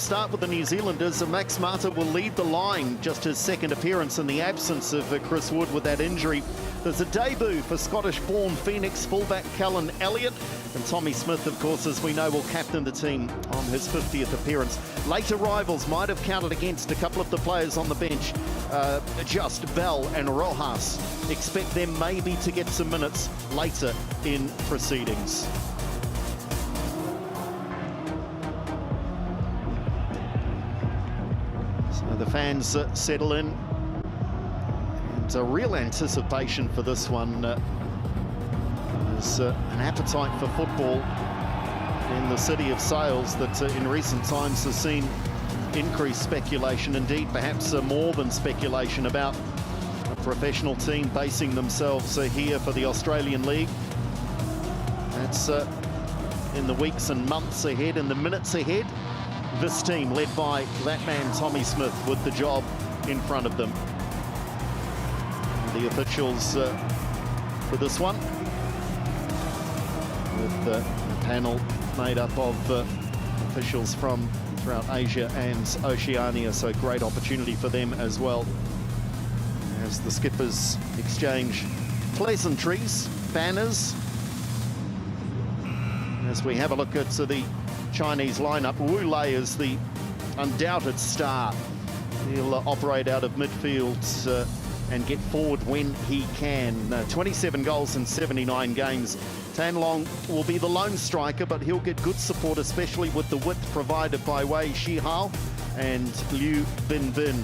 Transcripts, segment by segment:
start with the New Zealanders. Max Mata will lead the line, just his second appearance in the absence of Chris Wood with that injury. There's a debut for Scottish-born Phoenix fullback Callan Elliott. And Tommy Smith, of course, as we know, will captain the team on his 50th appearance. Later rivals might have counted against a couple of the players on the bench, just Bell and Rojas. Expect them maybe to get some minutes later in proceedings. So the fans settle in. It's a real anticipation for this one. There's an appetite for football in the city of Sales that in recent times has seen increased speculation, indeed perhaps more than speculation, about a professional team basing themselves here for the Australian League. That's in the weeks and months ahead, in the minutes ahead. This team led by that man Tommy Smith with the job in front of them. The officials for this one, with a panel made up of officials from throughout Asia and Oceania, so great opportunity for them as well, as the skippers exchange pleasantries, banners. As we have a look at the Chinese lineup, Wu Lei is the undoubted star. He'll operate out of midfield and get forward when he can. 27 goals in 79 games. Tan Long will be the lone striker, but he'll get good support, especially with the width provided by Wei Shihao and Liu Binbin.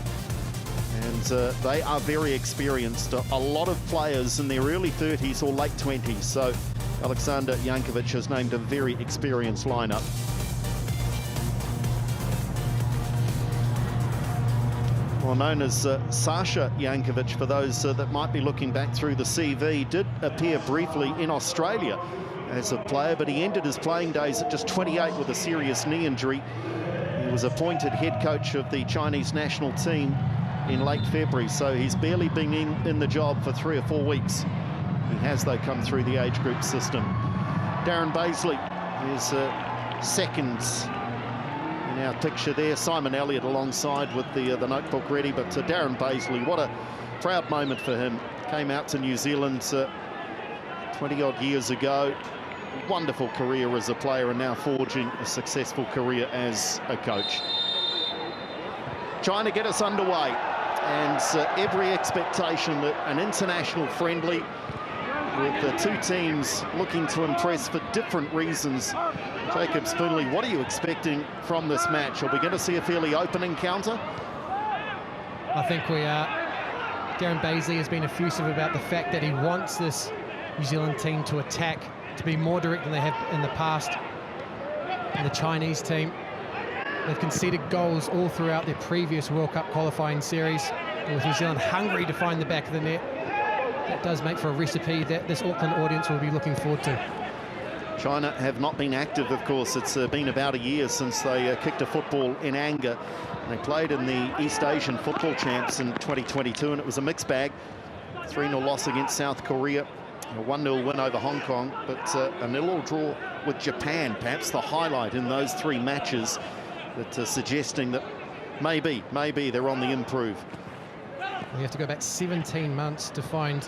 And they are very experienced. A lot of players in their early 30s or late 20s. So Alexander Jankovic has named a very experienced lineup. Well, known as Sasha Jankovic, for those that might be looking back through the CV, did appear briefly in Australia as a player, but he ended his playing days at just 28 with a serious knee injury. He was appointed head coach of the Chinese national team in late February, so he's barely been in the job for 3 or 4 weeks. He has, though, come through the age group system. Darren Bazley is second in our picture there. Simon Elliott alongside with the notebook ready, but Darren Bazley, what a proud moment for him. Came out to New Zealand 20-odd years ago. Wonderful career as a player, and now forging a successful career as a coach. Trying to get us underway, and every expectation that an international friendly with the two teams looking to impress for different reasons. Jacob Spoonley, what are you expecting from this match? Are we going to see a fairly open encounter? I think we are. Darren Bazley has been effusive about the fact that he wants this New Zealand team to attack, to be more direct than they have in the past. And the Chinese team, they've conceded goals all throughout their previous World Cup qualifying series. And with New Zealand hungry to find the back of the net, that does make for a recipe that this Auckland audience will be looking forward to. China have not been active, of course. It's been about a year since they kicked a football in anger. They played in the East Asian Football Champs in 2022, and it was a mixed bag. 3-0 loss against South Korea, a 1-0 win over Hong Kong, but a 0-0 draw with Japan, perhaps the highlight in those 3 matches, that suggesting that maybe they're on the improve. We have to go back 17 months to find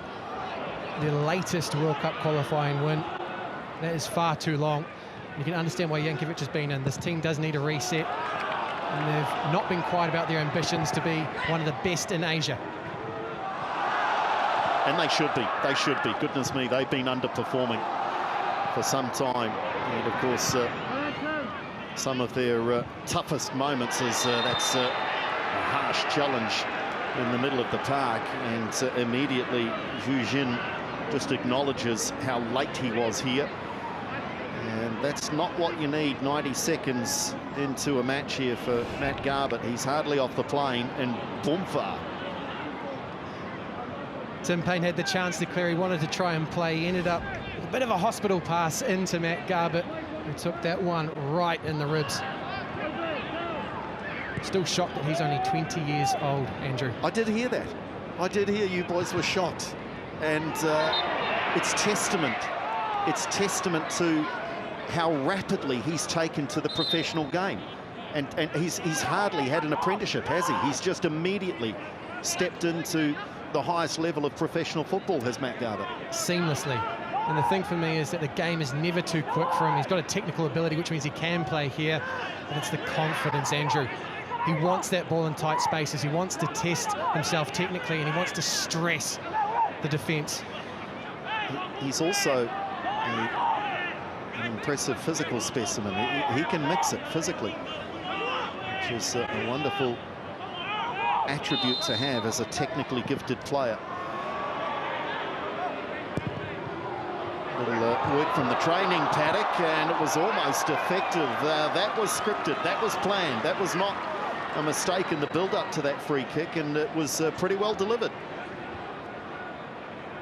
the latest World Cup qualifying win. That is far too long. You can understand why Jankovic has been in. This team does need a reset, and they've not been quiet about their ambitions to be one of the best in Asia. And they should be. They should be. Goodness me, they've been underperforming for some time. And of course, some of their toughest moments is that's a harsh challenge in the middle of the park, and immediately Xu Jin just acknowledges how late he was here. And that's not what you need 90 seconds into a match here for Matt Garbutt. He's hardly off the plane, and boomfa. Tim Payne had the chance to clear. He wanted to try and play. He ended up with a bit of a hospital pass into Matt Garbutt, who took that one right in the ribs. Still shocked that he's only 20 years old, Andrew. I did hear that. I did hear you boys were shocked. And it's testament to how rapidly he's taken to the professional game. And he's hardly had an apprenticeship, has he? He's just immediately stepped into the highest level of professional football, has Matt Garbutt. Seamlessly. And the thing for me is that the game is never too quick for him. He's got a technical ability, which means he can play here, but it's the confidence, Andrew. He wants that ball in tight spaces. He wants to test himself technically, and he wants to stress the defence. He's also an impressive physical specimen. He can mix it physically, which is a wonderful attribute to have as a technically gifted player. Little work from the training paddock, and it was almost effective. That was scripted, that was planned, that was not a mistake in the build-up to that free kick, and it was pretty well delivered.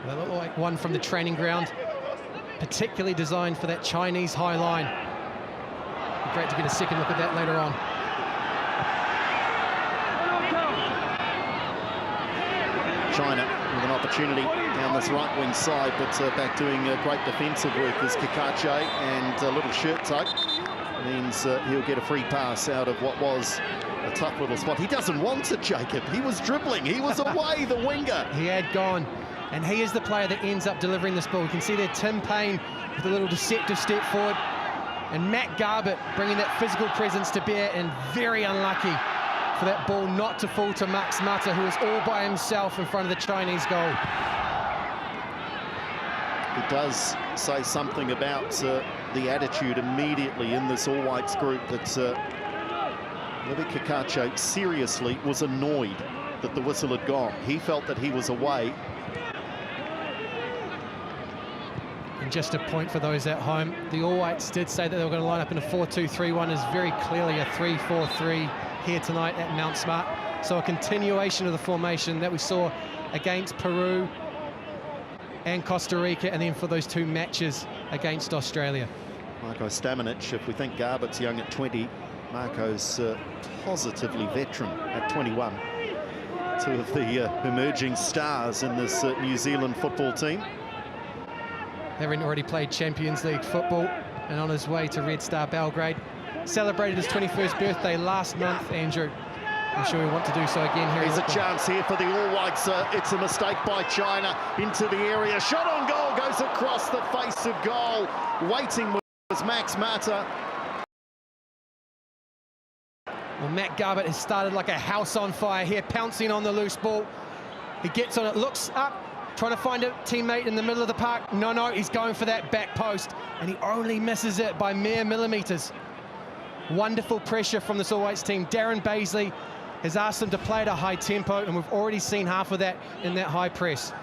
They look like one from the training ground, particularly designed for that Chinese high line. Great to get a second look at that later on. China with an opportunity down this right wing side, but back doing great defensive work is Kakache, and a little shirt tug means he'll get a free pass out of what was a tough little spot. He doesn't want it, Jacob. He was dribbling, he was away, the winger. He had gone, and he is the player that ends up delivering this ball. You can see there Tim Payne with a little deceptive step forward, and Matt Garbutt bringing that physical presence to bear, and very unlucky for that ball not to fall to Max Mata, who is all by himself in front of the Chinese goal. It does say something about the attitude immediately in this All Whites group that Levi Kakache seriously was annoyed that the whistle had gone. He felt that he was away. And just a point for those at home, the All Whites did say that they were going to line up in a 4-2-3-1, is very clearly a 3-4-3 here tonight at Mount Smart. So a continuation of the formation that we saw against Peru and Costa Rica, and then for those two matches against Australia. Marko Stamenic, if we think Garbutt's young at 20, Marko's positively veteran at 21. Two of the emerging stars in this New Zealand football team. Having already played Champions League football and on his way to Red Star Belgrade. Celebrated his 21st birthday last month, Andrew. I'm sure he'll want to do so again here. There's a chance here for the All Whites. It's a mistake by China into the area. Shot on goal, goes across the face of goal. Waiting was Max Mata. Well, Matt Garbutt has started like a house on fire here, pouncing on the loose ball. He gets on it, looks up, trying to find a teammate in the middle of the park. No, he's going for that back post, and he only misses it by mere millimetres. Wonderful pressure from this All Whites team. Darren Baisley has asked them to play at a high tempo, and we've already seen half of that in that high press.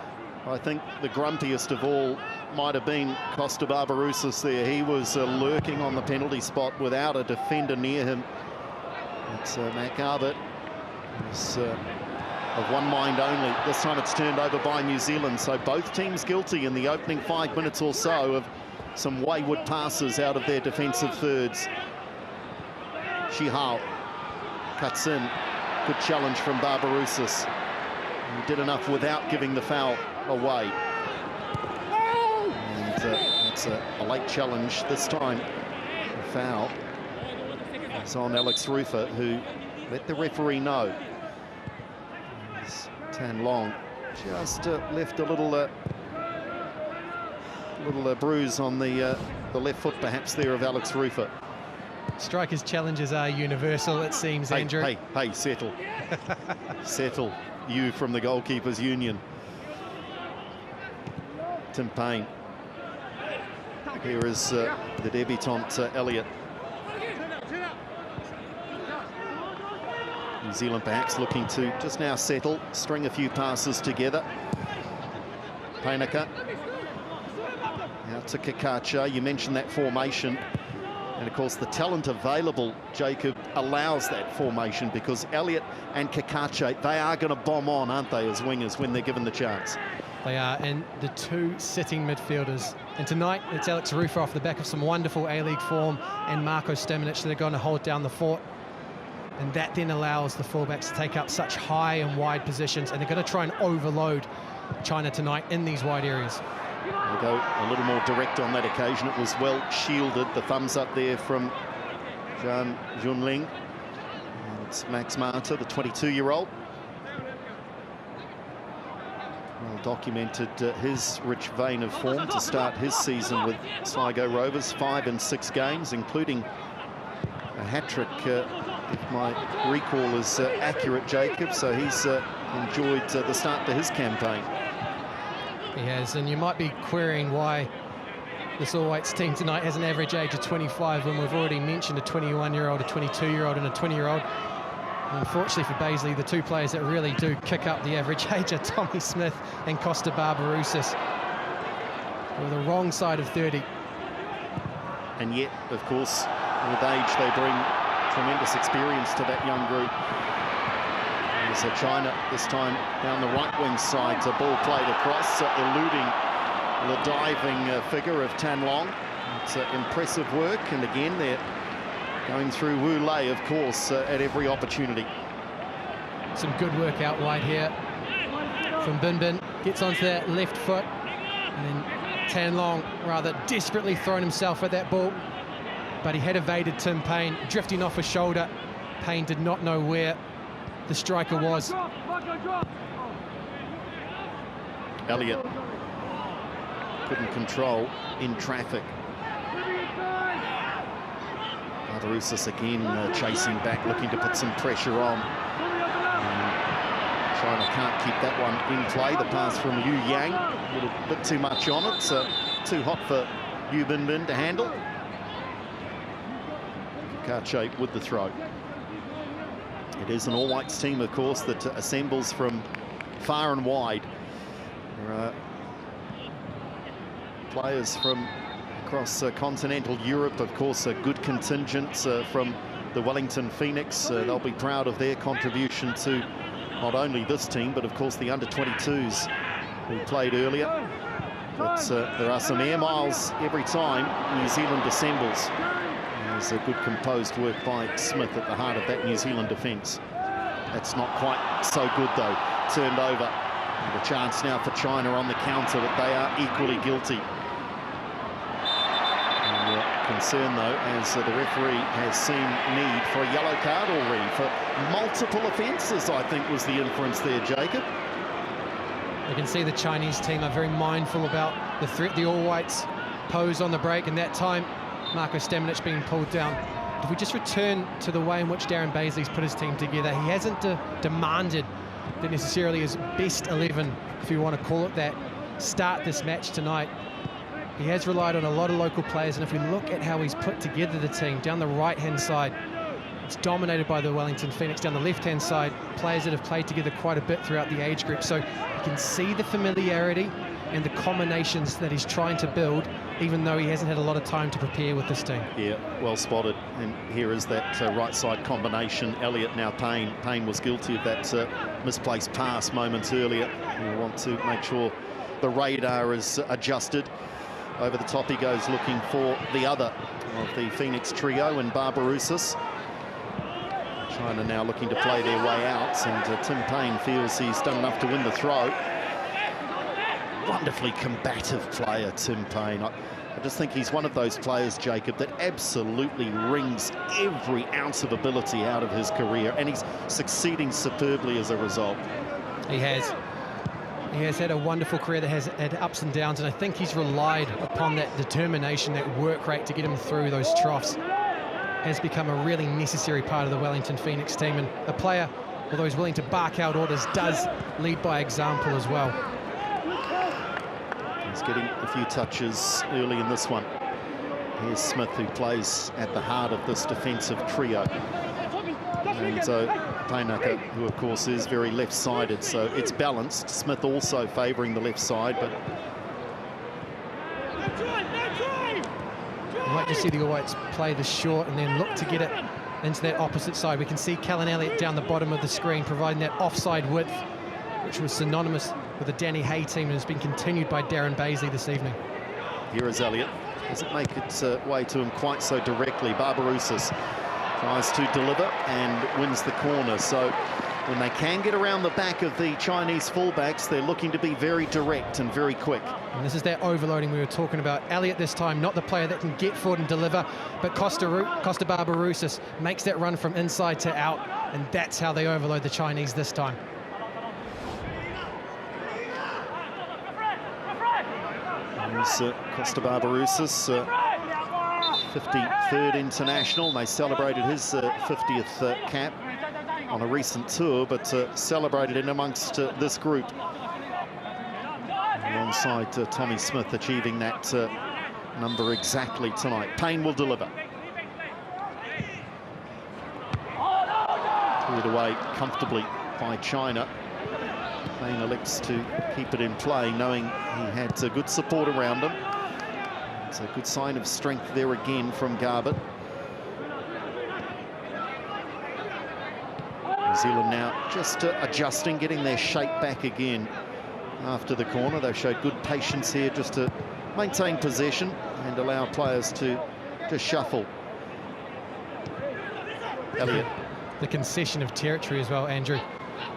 I think the grumpiest of all might have been Costa Barbarouses there. He was lurking on the penalty spot without a defender near him. It's Matt Garbutt is of one mind only. This time it's turned over by New Zealand, so both teams guilty in the opening 5 minutes or so of some wayward passes out of their defensive thirds. Shihao cuts in. Good challenge from Barbarouses. He did enough without giving the foul away. And it's a late challenge this time. The foul is on Alex Rufer, who let the referee know. Tan Long just left a little bruise on the left foot, perhaps, there of Alex Rufer. Strikers' challenges are universal, it seems, Andrew. Hey, settle. Settle, you from the goalkeepers' union. Tim Payne. Here is the debutant, Elliott. New Zealand perhaps looking to just now settle, string a few passes together. Painaka. Out to Kakache. You mentioned that formation. And, of course, the talent available, Jacob, allows that formation, because Elliott and Kakache, they are going to bomb on, aren't they, as wingers when they're given the chance? They are, and the two sitting midfielders. And tonight, it's Alex Rufer off the back of some wonderful A-League form, and Marko Stamenic that are going to hold down the fort. And that then allows the fullbacks to take up such high and wide positions, and they're going to try and overload China tonight in these wide areas. They'll go a little more direct on that occasion. It was well shielded. The thumbs up there from Zhang Junling. towards Max Mata, the 22-year-old. Well documented his rich vein of form to start his season with Sligo Rovers, 5 in 6 games, including a hat-trick, if my recall is accurate, Jacob. So he's enjoyed the start to his campaign. He has, and you might be querying why this All Whites team tonight has an average age of 25 when we've already mentioned a 21-year-old, a 22-year-old and a 20-year-old. Unfortunately for Paisley, the two players that really do kick up the average age are Tommy Smith and Costa Barbarouses. We're the wrong side of 30. And yet, of course, with age, they bring tremendous experience to that young group. So China this time down the right wing side, a ball played across, eluding the diving figure of Tan Long. It's impressive work, and again they're going through Wu Lei, of course, at every opportunity. Some good work out wide here from Bin Bin. Gets onto that left foot, and then Tan Long rather desperately thrown himself at that ball, but he had evaded Tim Payne, drifting off his shoulder. Payne did not know where the striker was. Elliott couldn't control in traffic. Barbarouses again chasing back, looking to put some pressure on. China can't keep that one in play. The pass from Liu Yang, a little bit too much on it. Too hot for Yu Bin Bin to handle. Kache with the throw. It is an All Whites team, of course, that assembles from far and wide. There are players from across continental Europe, of course, a good contingent from the Wellington Phoenix. They'll be proud of their contribution to not only this team, but of course the under-22s who played earlier. But there are some air miles every time New Zealand assembles. There's a good composed work by Smith at the heart of that New Zealand defence. That's not quite so good though. Turned over. And a chance now for China on the counter, but they are equally guilty. Concern though, as the referee has seen need for a yellow card already for multiple offences, I think was the inference there, Jacob. You can see the Chinese team are very mindful about the threat the All Whites pose on the break, and that time Marko Stamenic being pulled down. If we just return to the way in which Darren Paisley's put his team together, he hasn't demanded that necessarily his best 11, if you want to call it that, start this match tonight. He has relied on a lot of local players, and if we look at how he's put together the team, down the right-hand side, it's dominated by the Wellington Phoenix. Down the left-hand side, players that have played together quite a bit throughout the age group. So you can see the familiarity and the combinations that he's trying to build, even though he hasn't had a lot of time to prepare with this team. Yeah, well spotted. And here is that right-side combination. Elliott, now Payne. Payne was guilty of that misplaced pass moments earlier. We want to make sure the radar is adjusted. Over the top he goes, looking for the other of the Phoenix trio and Barbarouses. China now looking to play their way out, and Tim Payne feels he's done enough to win the throw. Wonderfully combative player, Tim Payne. I just think he's one of those players, Jacob, that absolutely wrings every ounce of ability out of his career, and he's succeeding superbly as a result. He has. He has had a wonderful career that has had ups and downs, and I think he's relied upon that determination, that work rate to get him through those troughs. Has become a really necessary part of the Wellington Phoenix team, and a player, although he's willing to bark out orders, does lead by example as well. He's getting a few touches early in this one. Here's Smith, who plays at the heart of this defensive trio. And Painaka, who of course is very left-sided, so it's balanced. Smith also favouring the left side, but you might just see the All Whites play the short and then look to get it into that opposite side. We can see Callan Elliott down the bottom of the screen providing that offside width, which was synonymous with the Danny Hay team and has been continued by Darren Paisley this evening. Here is Elliott. Doesn't make its way to him quite so directly. Barbarouses tries to deliver and wins the corner. So when they can get around the back of the Chinese fullbacks, they're looking to be very direct and very quick. And this is that overloading we were talking about. Elliott this time, not the player that can get forward and deliver, but Costa Barbarouses makes that run from inside to out, and that's how they overload the Chinese this time. There's Costa Barbarouses, 53rd international. They celebrated his 50th cap on a recent tour, but celebrated in amongst this group alongside Tommy Smith, achieving that number exactly tonight. Payne will deliver. Cleared away comfortably by China. Payne elects to keep it in play, knowing he had good support around him. It's a good sign of strength there again from Garbutt. New Zealand now just adjusting, getting their shape back again after the corner. They've showed good patience here just to maintain possession and allow players to shuffle. Elliott. The concession of territory as well, Andrew.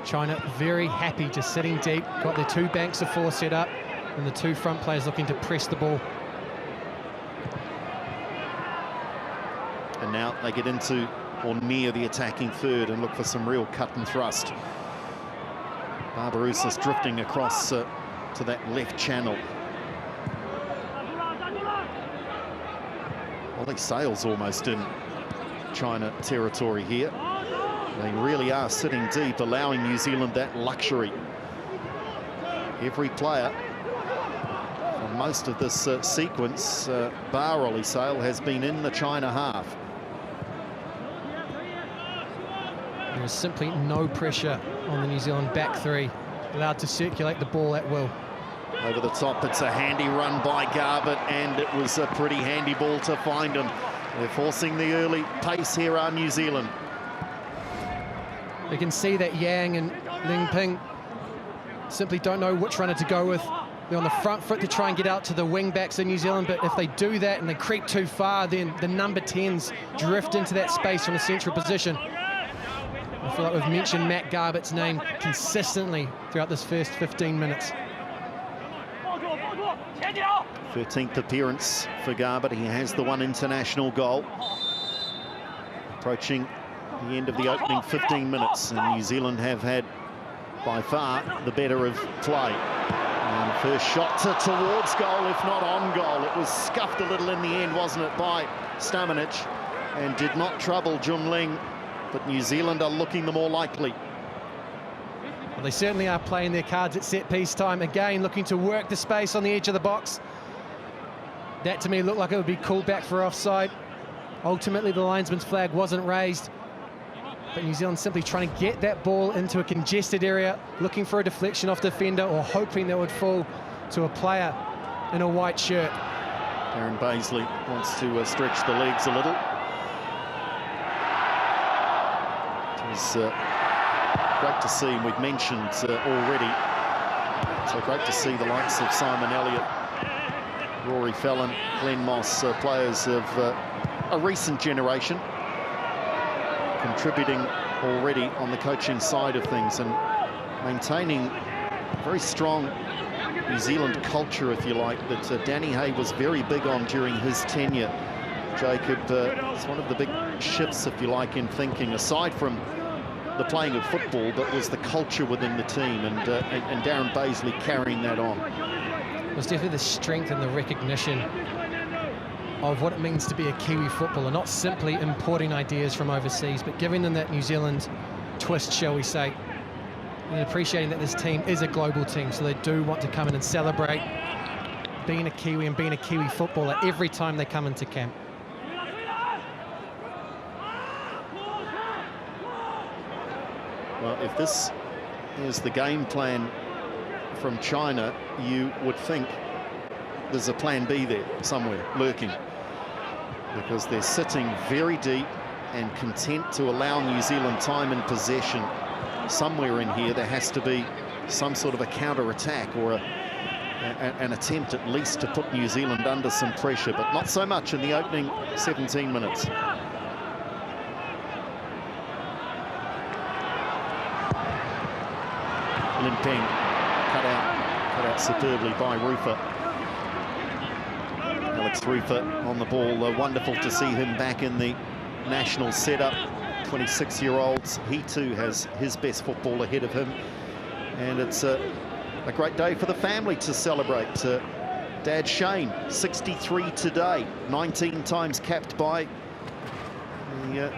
China very happy just sitting deep, got their two banks of four set up, and the two front players looking to press the ball. And now they get into or near the attacking third and look for some real cut and thrust. Barbarouses drifting across to that left channel. Ollie Sales almost in China territory here. They really are sitting deep, allowing New Zealand that luxury. Every player for most of this sequence, bar Ollie Sale, has been in the China half. There is simply no pressure on the New Zealand back three, allowed to circulate the ball at will. Over the top, it's a handy run by Garbutt, and it was a pretty handy ball to find him. They're forcing the early pace here on New Zealand. You can see that Yang and Ling Ping simply don't know which runner to go with. They're on the front foot to try and get out to the wing backs in New Zealand, but if they do that and they creep too far, then the number 10s drift into that space from the central position. I feel like we've mentioned Matt Garbutt's name consistently throughout this first 15 minutes. 13th appearance for Garbutt. He has the one international goal. Approaching the end of the opening 15 minutes, and New Zealand have had by far the better of play. And first shot towards goal, if not on goal. It was scuffed a little in the end, wasn't it, by Stamanic, and did not trouble Jun Ling, but New Zealand are looking the more likely. Well, they certainly are playing their cards at set-piece time. Again, looking to work the space on the edge of the box. That, to me, looked like it would be called back for offside. Ultimately, the linesman's flag wasn't raised. But New Zealand simply trying to get that ball into a congested area, looking for a deflection off the defender or hoping that would fall to a player in a white shirt. Darren Bazley wants to stretch the legs a little. It was great to see, and we've mentioned already, so great to see the likes of Simon Elliott, Rory Fallon, Glenn Moss, players of a recent generation, contributing already on the coaching side of things and maintaining a very strong New Zealand culture, if you like, that Danny Hay was very big on during his tenure. Jacob, it's one of the big shifts, if you like, in thinking, aside from the playing of football, but was the culture within the team, and Darren Bazley carrying that on. It was definitely the strength and the recognition of what it means to be a Kiwi footballer, not simply importing ideas from overseas, but giving them that New Zealand twist, shall we say, and appreciating that this team is a global team, so they do want to come in and celebrate being a Kiwi and being a Kiwi footballer every time they come into camp. Well, if this is the game plan from China, you would think there's a plan B there somewhere lurking, because they're sitting very deep and content to allow New Zealand time and possession. Somewhere in here there has to be some sort of a counter-attack or an attempt at least to put New Zealand under some pressure, but not so much in the opening 17 minutes. Limpeng cut out superbly by Rufer. Alex Rufer on the ball. Wonderful to see him back in the national setup. 26-year-olds. He too has his best football ahead of him. And it's a great day for the family to celebrate. Dad Shane, 63 today, 19 times capped by the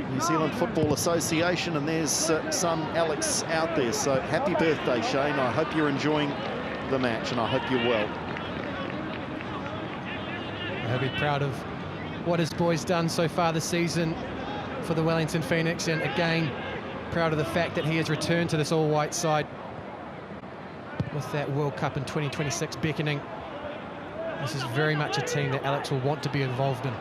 New Zealand Football Association, and there's son Alex out there. So happy birthday, Shane. I hope you're enjoying the match, and I hope you're well. He'll be proud of what his boy's done so far this season for the Wellington Phoenix, and again, proud of the fact that he has returned to this all-white side with that World Cup in 2026 beckoning. This is very much a team that Alex will want to be involved in.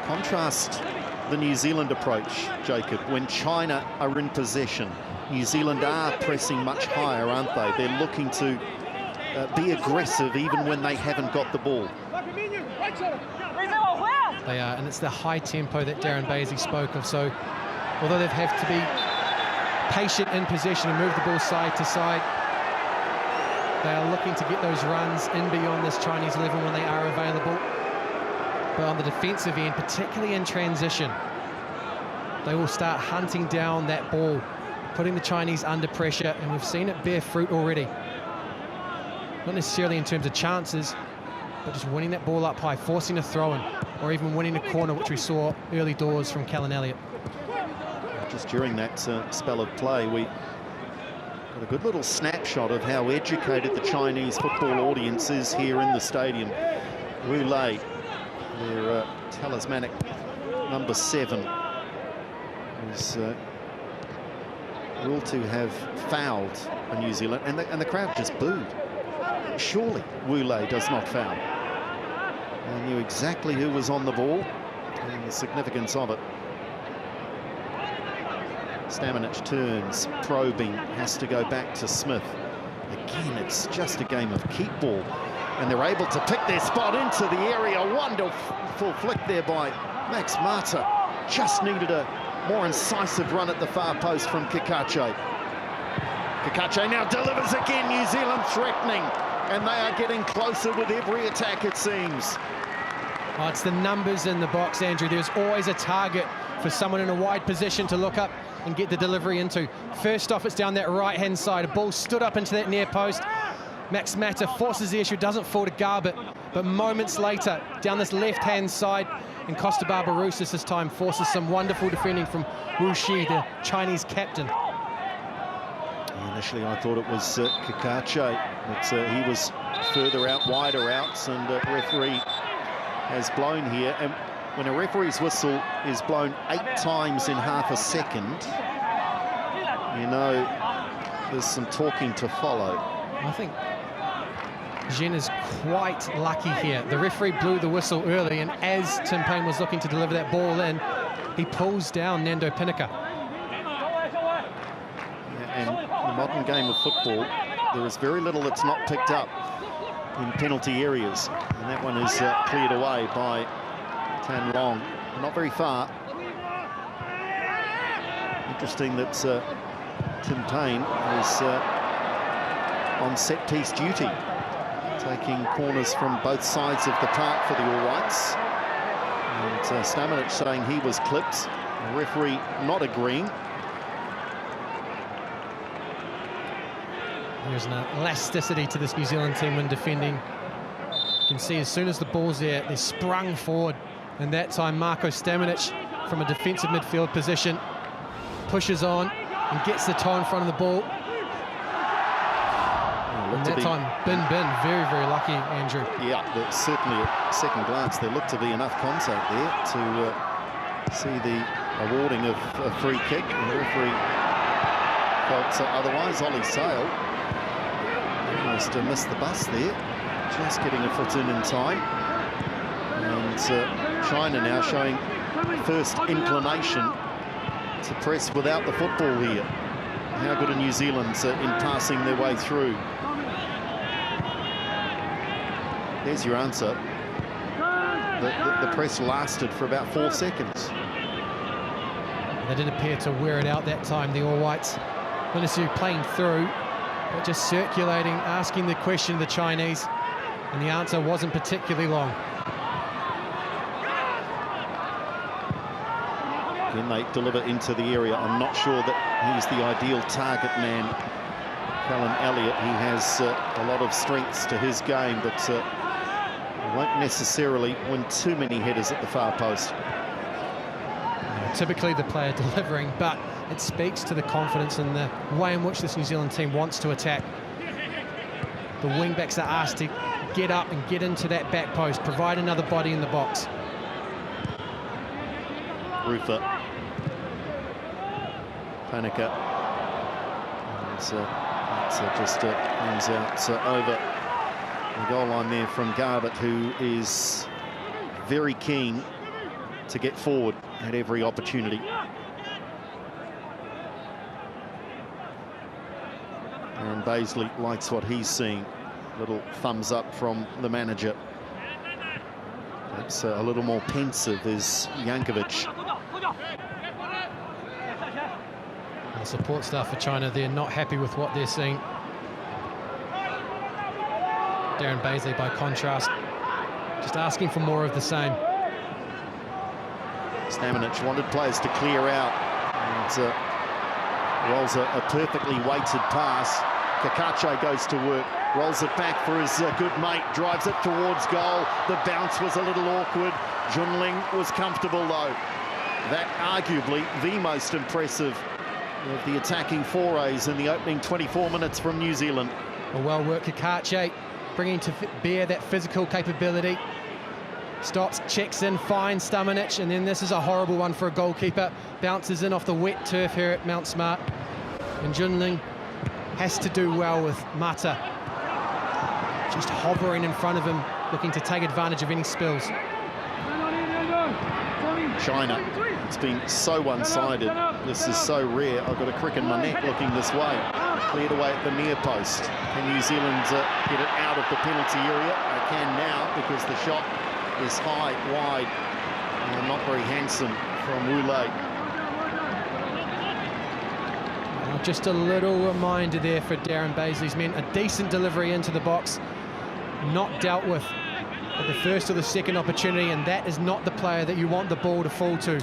Contrast the New Zealand approach, Jacob. When China are in possession, New Zealand are pressing much higher, aren't they? They're looking to be aggressive even when they haven't got the ball. They are, and it's the high tempo that Darren Basie spoke of. So although they've had to be patient in possession and move the ball side to side, they are looking to get those runs in beyond this Chinese level when they are available. But on the defensive end, particularly in transition, they will start hunting down that ball, putting the Chinese under pressure, and we've seen it bear fruit already. Not necessarily in terms of chances, but just winning that ball up high, forcing a throw-in, or even winning a corner, which we saw early doors from Callan Elliott. Just during that spell of play, we got a good little snapshot of how educated the Chinese football audience is here in the stadium. Wu Lei, their talismanic number 7, is ruled to have fouled for New Zealand, and the crowd just booed. Surely Wu Lei does not foul. They knew exactly who was on the ball and the significance of it. Stamanic turns, probing, has to go back to Smith. Again, it's just a game of keep ball, and they're able to pick their spot into the area. Wonderful flick there by Max Mata. Just needed a more incisive run at the far post from Kikache. Kikache now delivers again. New Zealand threatening, and they are getting closer with every attack, it seems. Oh, it's the numbers in the box, Andrew. There's always a target for someone in a wide position to look up and get the delivery into. First off, it's down that right-hand side. A ball stood up into that near post. Max Mata forces the issue, doesn't fall to Garbutt, but moments later, down this left-hand side, and Costa Barbarouses this time forces some wonderful defending from Wu Shi, the Chinese captain. Initially, I thought it was Kikache, but he was further out, wider out, and referee has blown here. And when a referee's whistle is blown 8 times in half a second, you know there's some talking to follow. I think Jen is quite lucky here. The referee blew the whistle early, and as Tim Payne was looking to deliver that ball in, he pulls down Nando Pinnicker. And in the modern game of football, there is very little that's not picked up in penalty areas, and that one is cleared away by Tan Long. Not very far. Interesting that Tim Payne is on set-piece duty, taking corners from both sides of the park for the All Whites. And Stamanic saying he was clipped. The referee not agreeing. There's an elasticity to this New Zealand team when defending. You can see as soon as the ball's there, they're sprung forward. And that time, Marko Stamanic, from a defensive midfield position, pushes on and gets the toe in front of the ball. And that time, Bin, very, very lucky, Andrew. Yeah, certainly at second glance, there looked to be enough contact there to see the awarding of a free kick. And the referee felt otherwise. Ollie Sale almost missed the bus there, just getting a foot in time. And China now showing first inclination to press without the football here. How good are New Zealand in passing their way through? There's your answer. The press lasted for about 4 seconds. They did appear to wear it out that time, the All Whites. Not necessarily playing through, but just circulating, asking the question of the Chinese, and the answer wasn't particularly long. When they deliver into the area, I'm not sure that he's the ideal target man. Callum Elliott, he has a lot of strengths to his game, but won't necessarily win too many headers at the far post. Typically the player delivering, but it speaks to the confidence and the way in which this New Zealand team wants to attack. The wing-backs are asked to get up and get into that back post, provide another body in the box. Rufer. Panica. And just comes out over the goal line there from Garbutt, who is very keen to get forward at every opportunity. Aaron Bazley likes what he's seeing. Little thumbs up from the manager. Perhaps a little more pensive is Jankovic. The support staff for China, they're not happy with what they're seeing. Darren Bazley, by contrast, just asking for more of the same. Stamanic wanted players to clear out, and rolls a perfectly weighted pass. Kakache goes to work, rolls it back for his good mate, drives it towards goal. The bounce was a little awkward. Junling was comfortable though. That arguably the most impressive of the attacking forays in the opening 24 minutes from New Zealand. A well-worked Kakache, bringing to bear that physical capability. Stops, checks in, finds Stamanic, and then this is a horrible one for a goalkeeper. Bounces in off the wet turf here at Mount Smart. And Junling has to do well with Mata. Just hovering in front of him, looking to take advantage of any spills. China, it's been so one-sided. This is so rare. I've got a crick in my neck looking this way. Cleared away at the near post. Can New Zealand get it out of the penalty area? They can now, because the shot is high, wide, and not very handsome from Wu Lei. Just a little reminder there for Darren Bazley's men. A decent delivery into the box, not dealt with at the first or the second opportunity, and that is not the player that you want the ball to fall to.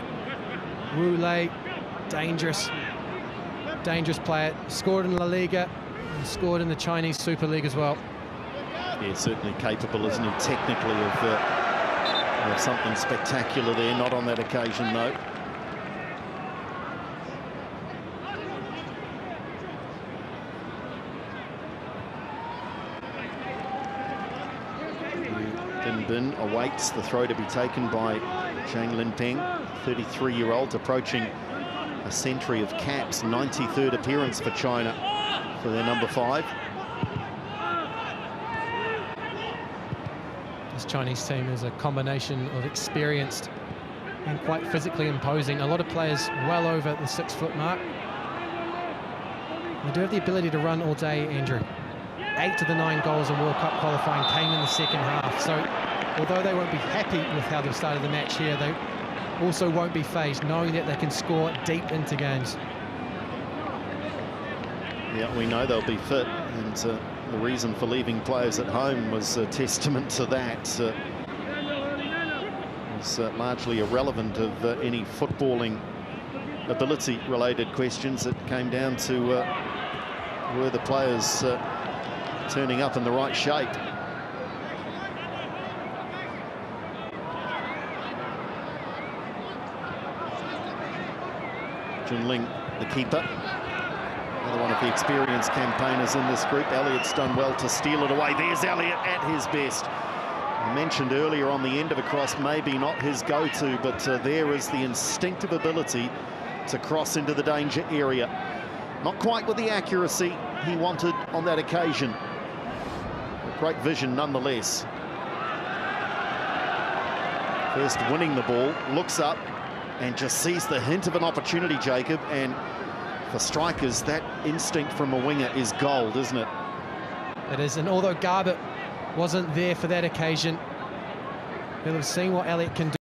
Wu Lei, dangerous player. Scored in La Liga and scored in the Chinese Super League as well. Yeah, certainly capable, isn't he, technically, of something spectacular there. Not on that occasion, though. Bin awaits the throw to be taken by Zhang Linpeng, 33-year-old, approaching a century of caps, 93rd appearance for China for their number 5. This Chinese team is a combination of experienced and quite physically imposing. A lot of players well over the 6-foot mark. They do have the ability to run all day, Andrew. 8 of the 9 goals in World Cup qualifying came in the second half. So although they won't be happy with how they've started the match here, they also won't be phased, knowing that they can score deep into games. Yeah, we know they'll be fit, and the reason for leaving players at home was a testament to that. It's largely irrelevant of any footballing ability-related questions. It came down to were the players turning up in the right shape. Junling, the keeper, another one of the experienced campaigners in this group. Elliott's done well to steal it away. There's Elliott at his best. I mentioned earlier on the end of a cross, maybe not his go-to, but there is the instinctive ability to cross into the danger area. Not quite with the accuracy he wanted on that occasion. But great vision nonetheless. First winning the ball, looks up, and just sees the hint of an opportunity, Jacob. And for strikers, that instinct from a winger is gold, isn't it? It is, and although Garbutt wasn't there for that occasion, he'll have seen what Elliott can do.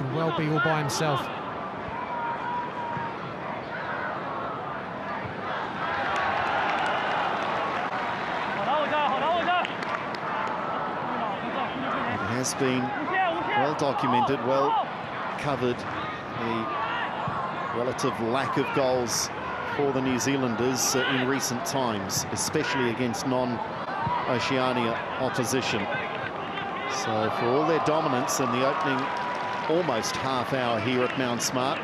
could well be all by himself. It has been well documented, well covered, the relative lack of goals for the New Zealanders in recent times, especially against non-Oceania opposition. So for all their dominance in the opening almost half hour here at Mount Smart,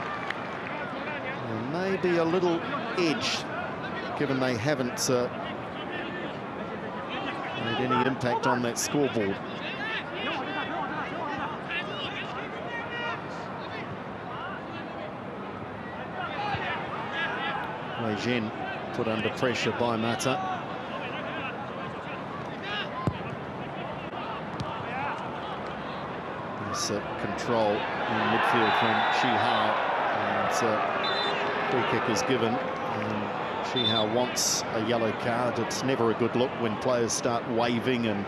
there may be a little edge, given they haven't made any impact on that scoreboard. Wei Zhen put under pressure by Mata. There's control in midfield from Shi Hao, and free kick is given. And Shi Hao wants a yellow card. It's never a good look when players start waving and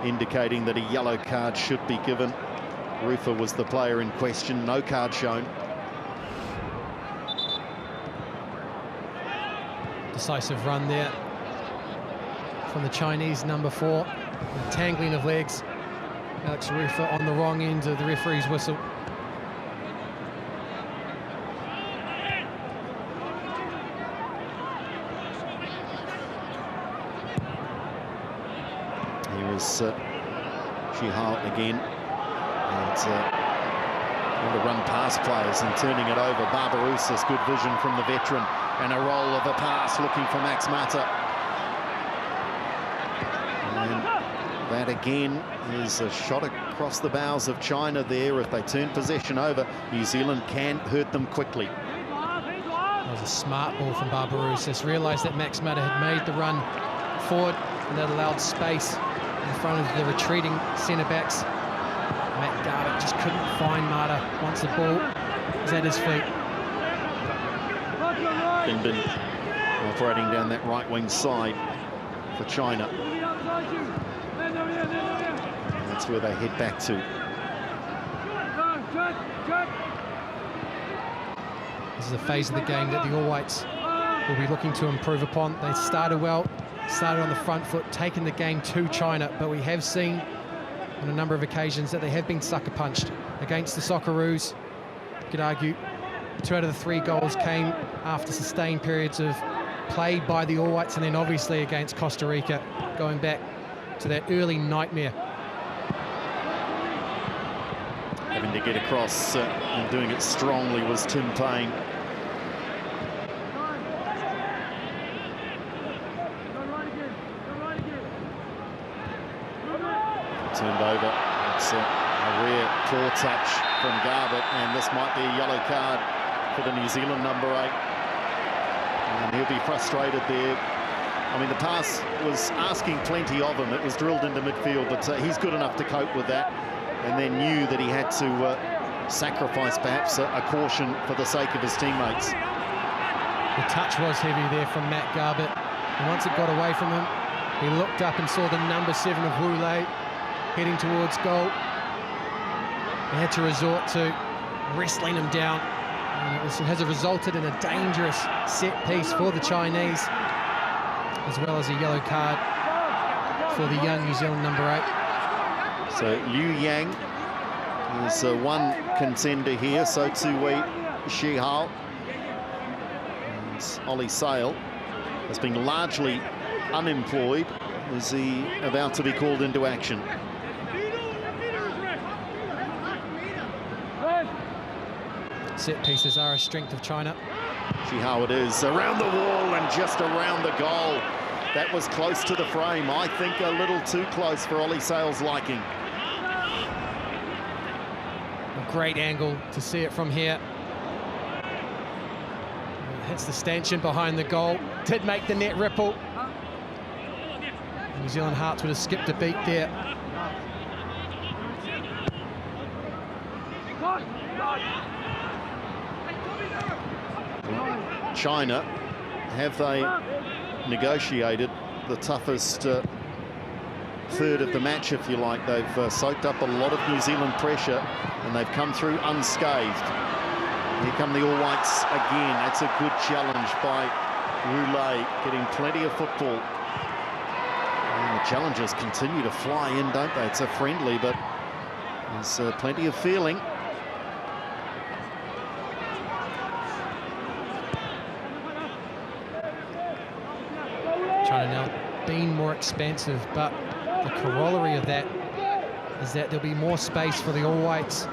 indicating that a yellow card should be given. Rufa was the player in question, no card shown. Decisive run there from the Chinese number 4. The tangling of legs. Alex Rufa on the wrong end of the referee's whistle. Here is Shi Hao again, and the run past players and turning it over. Barbarouses, good vision from the veteran, and a roll of a pass looking for Max Mata. And that again is a shot across the bows of China there. If they turn possession over, New Zealand can hurt them quickly. That was a smart ball from Barbarouses. Realised that Max Mata had made the run forward, and that allowed space in front of the retreating centre-backs. Matt Garbutt just couldn't find Mata once the ball was at his feet. Bin Bin operating down that right wing side for China. And that's where they head back to. This is a phase of the game that the All Whites will be looking to improve upon. They started well, started on the front foot, taking the game to China, but we have seen on a number of occasions that they have been sucker punched against the Socceroos. You could argue 2 out of the 3 goals came after sustained periods of play by the All Whites, and then obviously against Costa Rica, going back to that early nightmare. Having to get across and doing it strongly was Tim Payne. Turned over. It's a rare poor touch from Garbutt, and this might be a yellow card for the New Zealand number 8. And he'll be frustrated there. I mean, the pass was asking plenty of him. It was drilled into midfield, but he's good enough to cope with that, and then knew that he had to sacrifice perhaps a caution for the sake of his teammates. The touch was heavy there from Matt Garbutt, and once it got away from him, he looked up and saw the number 7 of Wu Lei heading towards goal. He had to resort to wrestling him down, and it has resulted in a dangerous set piece for the Chinese, as well as a yellow card for the young New Zealand number 8. So Liu Yang is one contender here, so too Shi Hao. And Ollie Sail has been largely unemployed. Is he about to be called into action? Set pieces are a strength of China. Shi Hao it is, around the wall and just around the goal. That was close to the frame. I think a little too close for Ollie Sail's liking. A great angle to see it from here. It hits the stanchion behind the goal. Did make the net ripple. New Zealand Hearts would have skipped a beat there. China, have they negotiated the toughest third of the match, if you like. They've soaked up a lot of New Zealand pressure, and they've come through unscathed. Here come the All Whites again. That's a good challenge by Roulet, getting plenty of football. And the challengers continue to fly in, don't they? It's a friendly, but there's plenty of feeling. China now being more expansive, but the corollary of that is that there'll be more space for the All Whites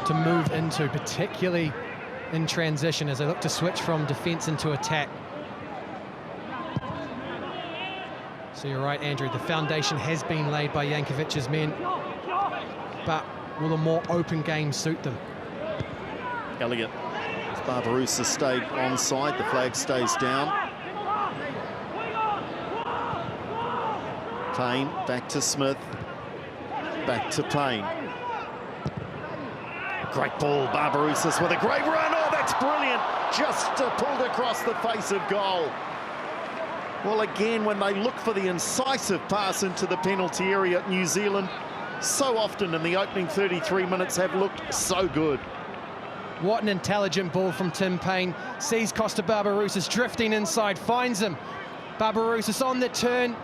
to move into, particularly in transition as they look to switch from defence into attack. So you're right, Andrew, the foundation has been laid by Jankovic's men, but will a more open game suit them? Elliott, Barbarouses stayed onside, the flag stays down. Payne, back to Smith, back to Payne. Great ball, Barbarouses with a great run. Oh, that's brilliant. Just pulled across the face of goal. Well, again, when they look for the incisive pass into the penalty area, New Zealand so often in the opening 33 minutes have looked so good. What an intelligent ball from Tim Payne. Sees Kosta Barbarouses drifting inside, finds him. Barbarouses on the turn.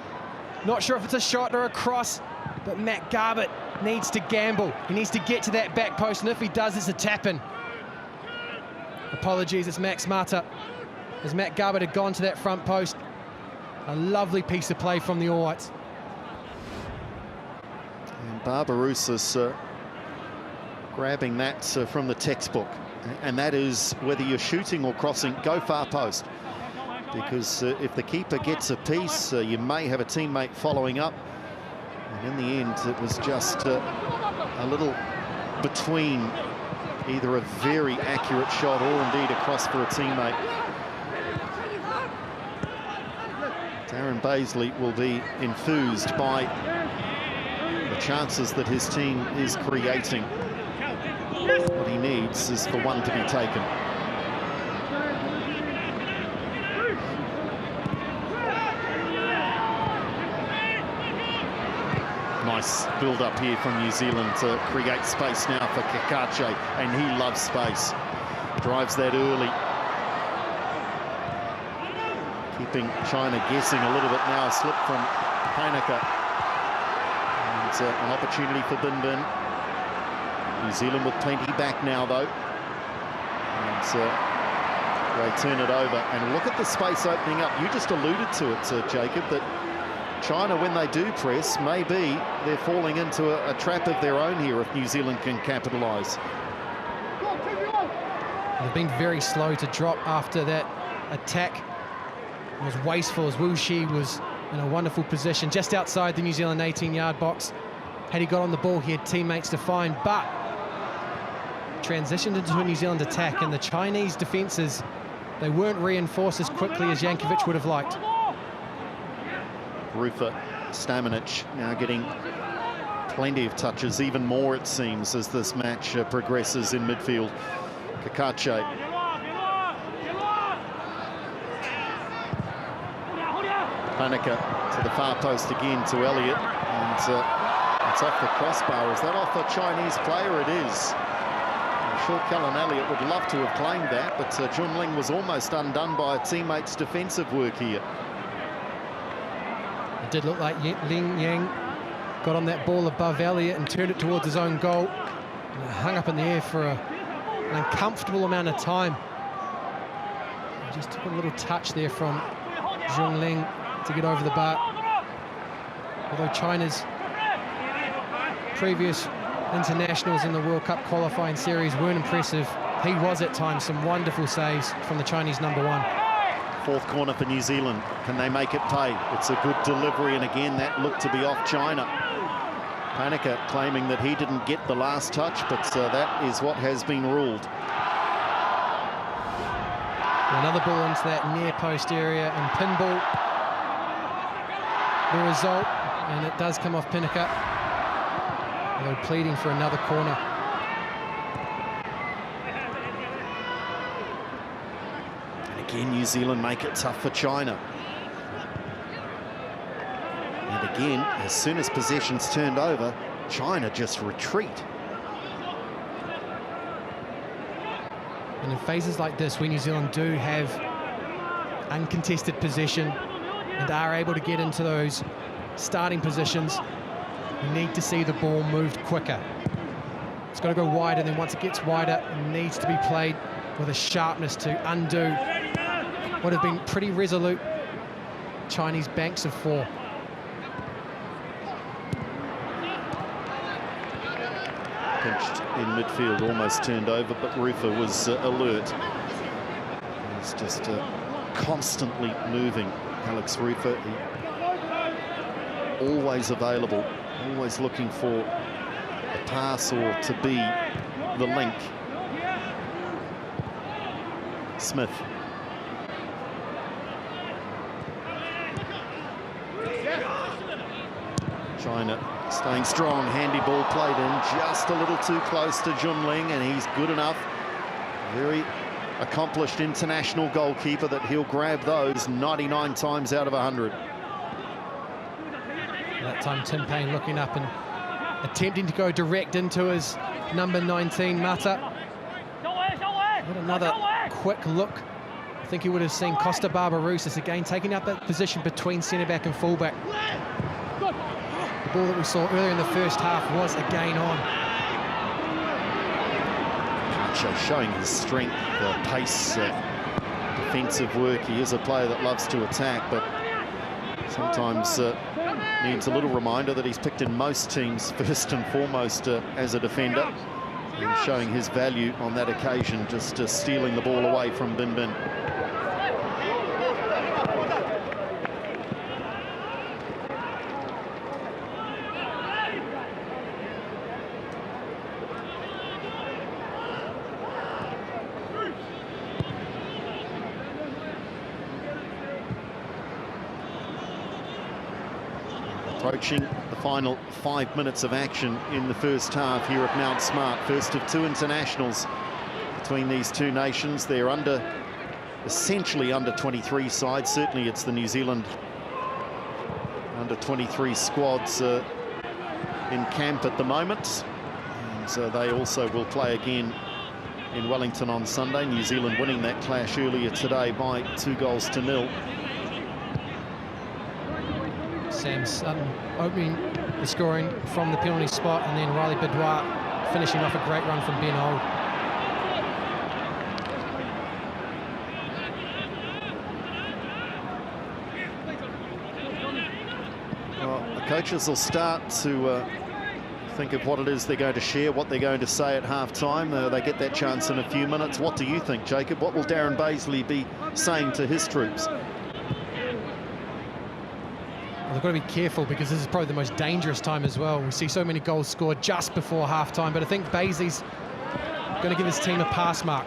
Not sure if it's a shot or a cross, but Matt Garbutt needs to gamble. He needs to get to that back post, and if he does, it's a tap-in. Apologies, it's Max Mata. As Matt Garbutt had gone to that front post. A lovely piece of play from the All Whites. And Barbarouses grabbing that from the textbook. And that is, whether you're shooting or crossing, go far post. Because if the keeper gets a piece, you may have a teammate following up. And in the end, it was just a little between either a very accurate shot or indeed a cross for a teammate. Darren Bazley will be enthused by the chances that his team is creating. What he needs is for one to be taken. Nice build-up here from New Zealand to create space now for Cacace, and he loves space. Drives that early. Keeping China guessing a little bit now. A slip from Painaka. And an opportunity for Bin Bin. New Zealand with plenty back now, though. And they turn it over. And look at the space opening up. You just alluded to it, Jacob, that China, when they do press, maybe they're falling into a trap of their own here if New Zealand can capitalise. They've been very slow to drop after that attack. It was wasteful as Wu Shi was in a wonderful position just outside the New Zealand 18-yard box. Had he got on the ball, he had teammates to find, but transitioned into a New Zealand attack, and the Chinese defences, they weren't reinforced as quickly as Jankovic would have liked. Rufa Stamenic now getting plenty of touches, even more it seems, as this match progresses in midfield. Cacace. Painaka to the far post again to Elliott, and it's off the crossbar. Is that off a Chinese player? It is. I'm sure Kellen Elliott would love to have claimed that, but Junling was almost undone by a teammate's defensive work here. It did look like Ling Yang got on that ball above Elliott and turned it towards his own goal. And it hung up in the air for an uncomfortable amount of time. He just took a little touch there from Junling to get over the bar. Although China's previous internationals in the World Cup qualifying series weren't impressive, he was at times. Some wonderful saves from the Chinese number one. Fourth corner for New Zealand. Can they make it pay? It's a good delivery, and again, that looked to be off China. Painaka claiming that he didn't get the last touch, but that is what has been ruled. Another ball into that near post area, and pinball the result, and it does come off Painaka. They're pleading for another corner. And again, New Zealand make it tough for China. And again, as soon as possession's turned over, China just retreat. And in phases like this, where New Zealand do have uncontested possession and are able to get into those starting positions, you need to see the ball moved quicker. It's got to go wider, then once it gets wider, it needs to be played with a sharpness to undo what have been pretty resolute Chinese banks of 4. Pinched in midfield, almost turned over, but Rufer was alert. He's just constantly moving. Alex Rufer, always available, always looking for a pass or to be the link. Smith. China staying strong, handy ball played in, just a little too close to Junling, and he's good enough. Very accomplished international goalkeeper that he'll grab those 99 times out of 100. That time Tim Payne looking up and attempting to go direct into his number 19, Mata. What another quick look. I think he would have seen Costa Barbarouses again taking up that position between centre-back and full-back. The ball that we saw earlier in the first half was again on. Pacho showing his strength, pace, defensive work. He is a player that loves to attack, but sometimes needs a little reminder that he's picked in most teams first and foremost as a defender, and showing his value on that occasion, just stealing the ball away from Bin Bin. Approaching the final 5 minutes of action in the first half here at Mount Smart. First of 2 internationals between these two nations. They're essentially under 23 sides. Certainly it's the New Zealand under 23 squads in camp at the moment. And so they also will play again in Wellington on Sunday. New Zealand winning that clash earlier today by 2-0. Sam Sutton opening the scoring from the penalty spot, and then Riley Bedouard finishing off a great run from Ben Old. Well, the coaches will start to think of what it is they're going to share, what they're going to say at half-time. They get that chance in a few minutes. What do you think, Jacob? What will Darren Bazley be saying to his troops? They've got to be careful because this is probably the most dangerous time as well. We see so many goals scored just before half-time, but I think Bazley's going to give his team a pass mark.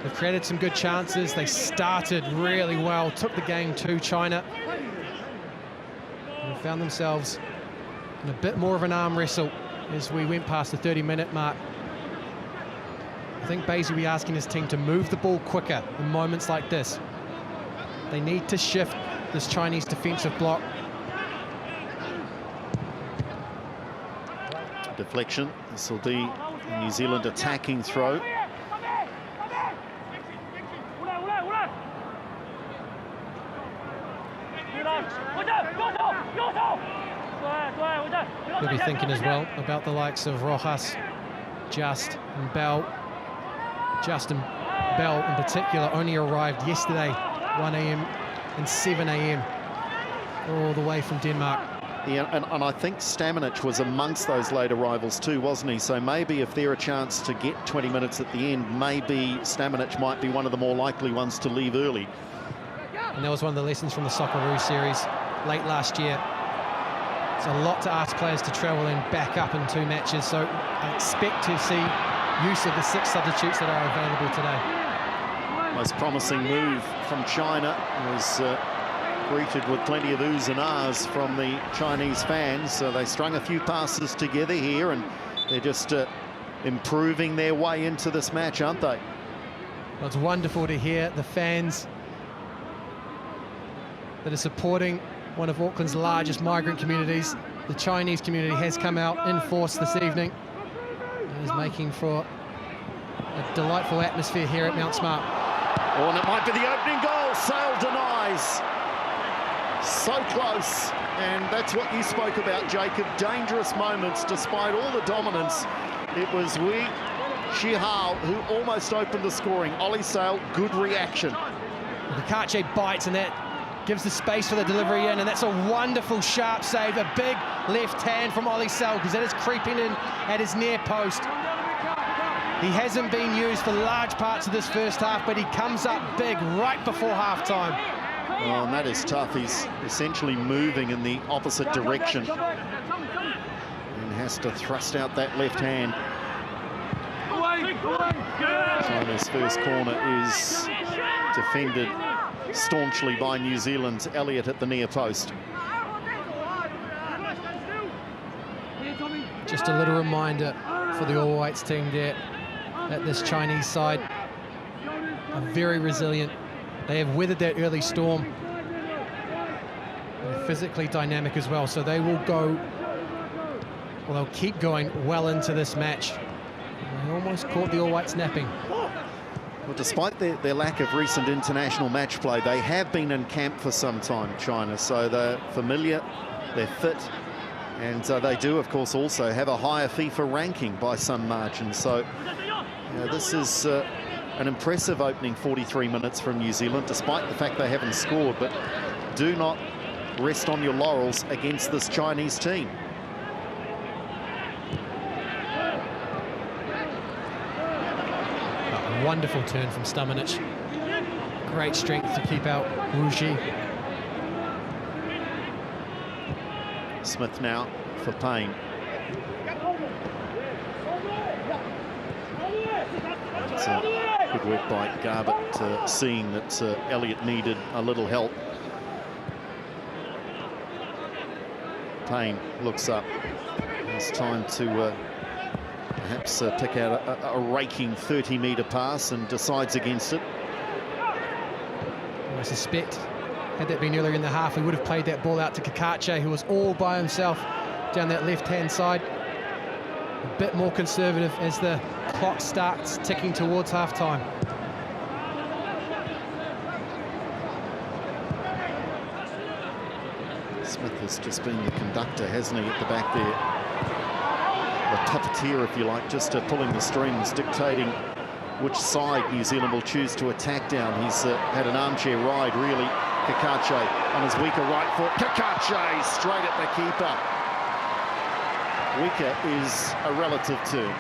They've created some good chances. They started really well, took the game to China, and found themselves in a bit more of an arm wrestle as we went past the 30-minute mark. I think Bazley will be asking his team to move the ball quicker in moments like this. They need to shift this Chinese defensive block. Deflection. This will be a New Zealand attacking throw. We'll be thinking as well about the likes of Rojas, Just and Bell. Just and Bell in particular only arrived yesterday, 1 a.m. and 7 a.m. all the way from Denmark. Yeah, and I think Stamenic was amongst those late arrivals too, wasn't he? So maybe if there a chance to get 20 minutes at the end, maybe Stamenic might be one of the more likely ones to leave early. And that was one of the lessons from the Socceroo series late last year. It's a lot to ask players to travel and back up in 2 matches, so I expect to see use of the 6 substitutes that are available today. Most promising move from China was greeted with plenty of oohs and ahs from the Chinese fans. So they strung a few passes together here, and they're just improving their way into this match, aren't they? Well, it's wonderful to hear the fans that are supporting one of Auckland's largest migrant communities. The Chinese community has come out in force this evening and is making for a delightful atmosphere here at Mount Smart. Oh, and it might be the opening goal. Sale denies. So close. And that's what you spoke about, Jacob. Dangerous moments despite all the dominance. It was Wei Shihao who almost opened the scoring. Ollie Sale, good reaction. Kakache bites, and that gives the space for the delivery in, and that's a wonderful sharp save. A big left hand from Ollie Sale, because that is creeping in at his near post. He hasn't been used for large parts of this first half, but he comes up big right before half-time. Oh, and that is tough. He's essentially moving in the opposite direction and has to thrust out that left hand. China's first corner is defended staunchly by New Zealand's Elliott at the near post. Just a little reminder for the All Whites team there that this Chinese side are very resilient. They have weathered that early storm. They're physically dynamic as well, so they will go, well, they'll keep going well into this match. They almost caught the All Whites napping. Well, despite their lack of recent international match play, they have been in camp for some time, China, so they're familiar, they're fit, and they do, of course, also have a higher FIFA ranking by some margin. So this is an impressive opening 43 minutes from New Zealand, despite the fact they haven't scored. But do not rest on your laurels against this Chinese team. A wonderful turn from Stamanic. Great strength to keep out Wu Ji. Smith now for Payne. It's good work by Garbutt, seeing that Elliott needed a little help. Payne looks up. It's time to perhaps pick out a raking 30-metre pass, and decides against it. I suspect, had that been earlier in the half, he would have played that ball out to Kakache, who was all by himself down that left-hand side. A bit more conservative as the clock starts ticking towards half-time. Smith has just been the conductor, hasn't he, at the back there? The puppeteer, if you like, just pulling the strings, dictating which side New Zealand will choose to attack down. He's had an armchair ride, really. Kakache on his weaker right foot. Kakache straight at the keeper. Weaker is a relative term.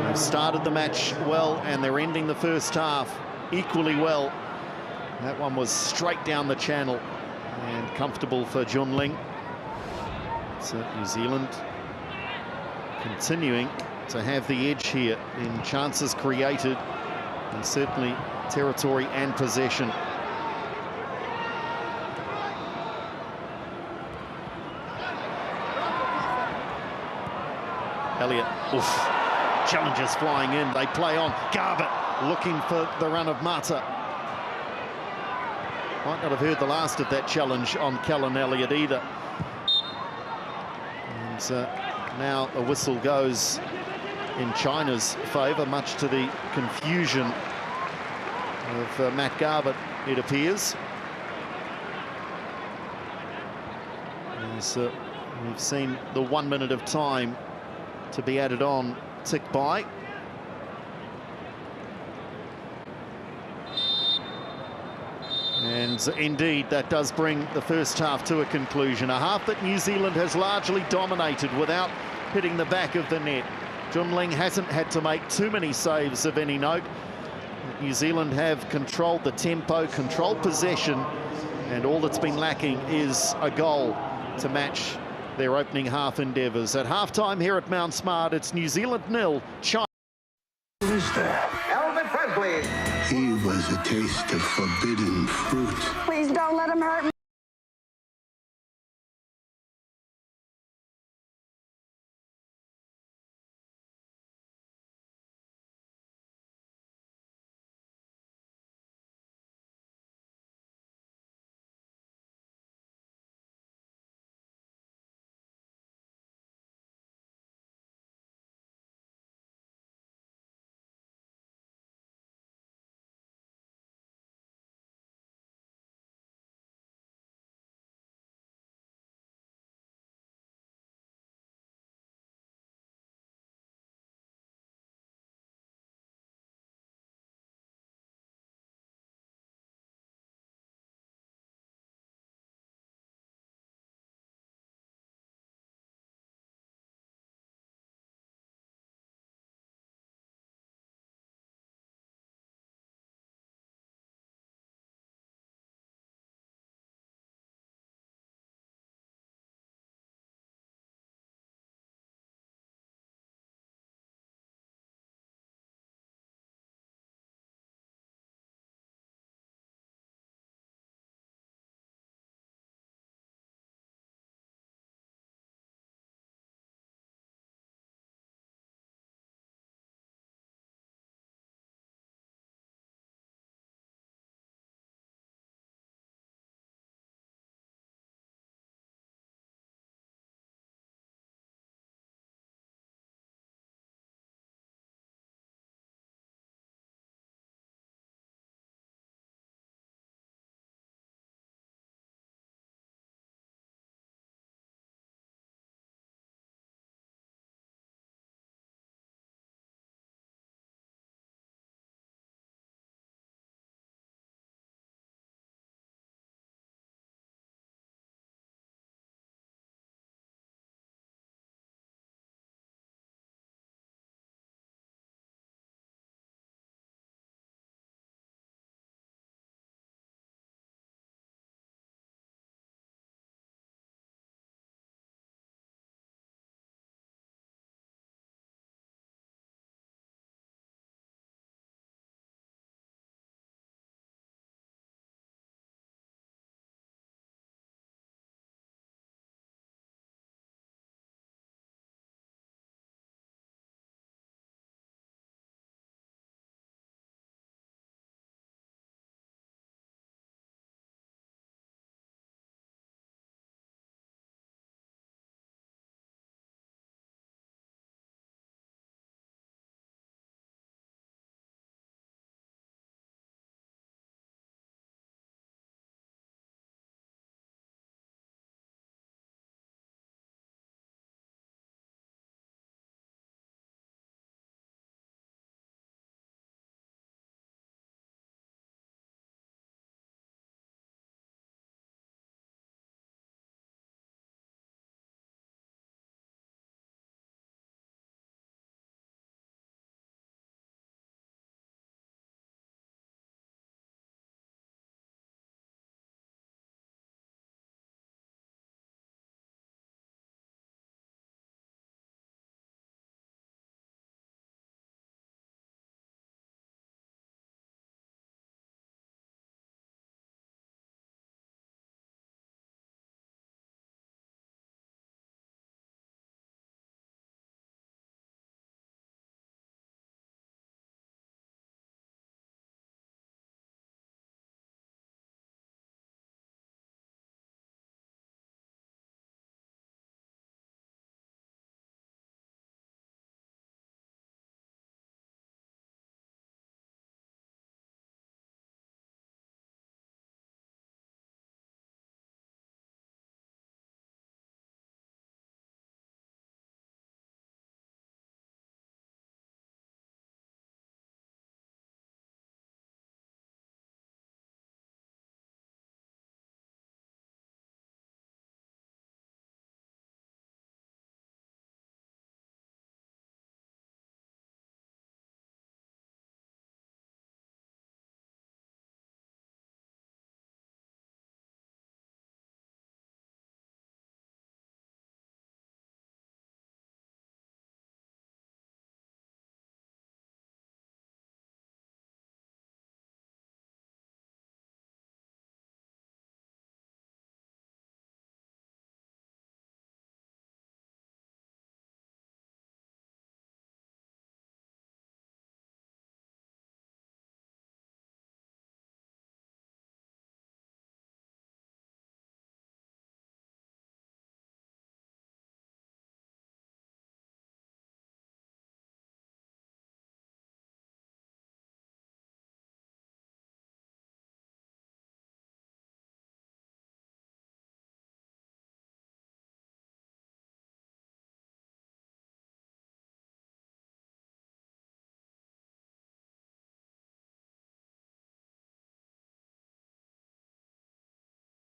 They've started the match well, and they're ending the first half equally well. That one was straight down the channel and comfortable for Junling. So New Zealand continuing to have the edge here in chances created, and certainly territory and possession. Elliott, oof, challenges flying in. They play on. Garbutt looking for the run of Mata. Might not have heard the last of that challenge on Kellen Elliott either. And now a whistle goes in China's favour, much to the confusion of Matt Garbutt, it appears. As we've seen the 1 minute of time to be added on tick by. And indeed, that does bring the first half to a conclusion. A half that New Zealand has largely dominated without hitting the back of the net. Junling hasn't had to make too many saves of any note. New Zealand have controlled the tempo, controlled possession, and all that's been lacking is a goal to match their opening half endeavours. At half-time here at Mount Smart, it's New Zealand 0, China. Who is that? Elvis Presley. He was a taste of forbidden fruit. Please don't let him hurt me.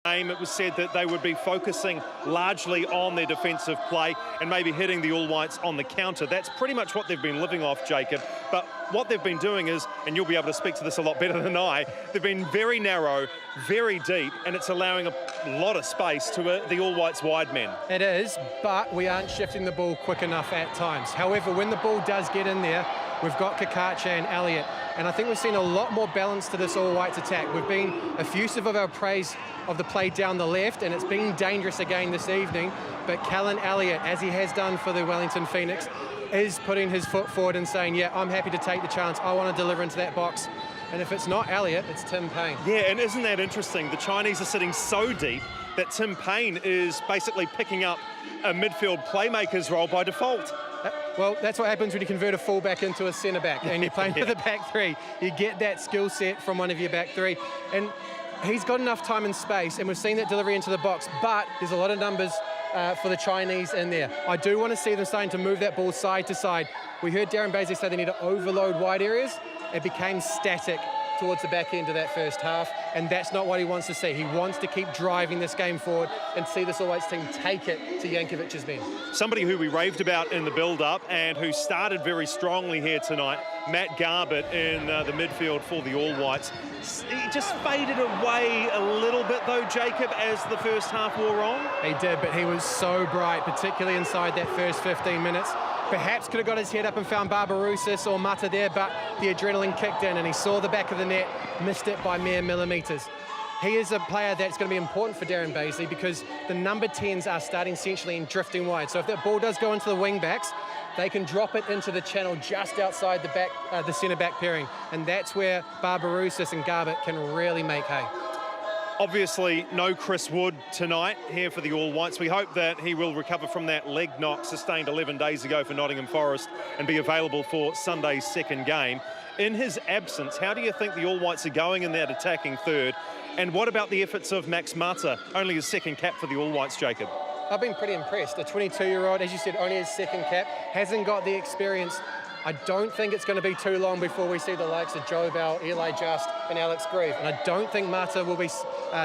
game, it was said that they would be focusing largely on their defensive play and maybe hitting the All Whites on the counter. That's pretty much what they've been living off, Jacob. But what they've been doing is, and you'll be able to speak to this a lot better than I, they've been very narrow, very deep, and it's allowing a lot of space to the All Whites wide men. It is, but we aren't shifting the ball quick enough at times. However, when the ball does get in there, we've got Kakacha and Elliott, and I think we've seen a lot more balance to this All Whites attack. We've been effusive of our praise of the play down the left, and it's been dangerous again this evening, but Callan Elliott, as he has done for the Wellington Phoenix, is putting his foot forward and saying, yeah, I'm happy to take the chance, I want to deliver into that box. And if it's not Elliott, it's Tim Paine. Yeah, and isn't that interesting? The Chinese are sitting so deep that Tim Paine is basically picking up a midfield playmaker's role by default. Well, that's what happens when you convert a fullback into a centre-back and you're playing with a back three. You get that skill set from one of your back three. And he's got enough time and space, and we've seen that delivery into the box, but there's a lot of numbers for the Chinese in there. I do want to see them starting to move that ball side to side. We heard Darren Basley say they need to overload wide areas. It became static towards the back end of that first half, and that's not what he wants to see. He wants to keep driving this game forward and see this All Whites team take it to Jankovic's men. Somebody who we raved about in the build-up and who started very strongly here tonight, Matt Garbutt in the midfield for the All Whites. He just faded away a little bit though, Jacob, as the first half wore on. He did, but he was so bright, particularly inside that first 15 minutes. Perhaps could have got his head up and found Barbarouses or Mata there, but the adrenaline kicked in and he saw the back of the net, missed it by mere millimetres. He is a player that's going to be important for Darren Basley because the number 10s are starting essentially and drifting wide. So if that ball does go into the wing backs, they can drop it into the channel just outside the back, the centre-back pairing, and that's where Barbarouses and Garbutt can really make hay. Obviously, no Chris Wood tonight here for the All Whites. We hope that he will recover from that leg knock sustained 11 days ago for Nottingham Forest and be available for Sunday's second game. In his absence, how do you think the All Whites are going in that attacking third? And what about the efforts of Max Mata, only his second cap for the All Whites, Jacob? I've been pretty impressed. A 22-year-old, as you said, only his second cap, hasn't got the experience. I don't think it's going to be too long before we see the likes of Joe Bell, Eli Just and Alex Grieve. And I don't think Mata will be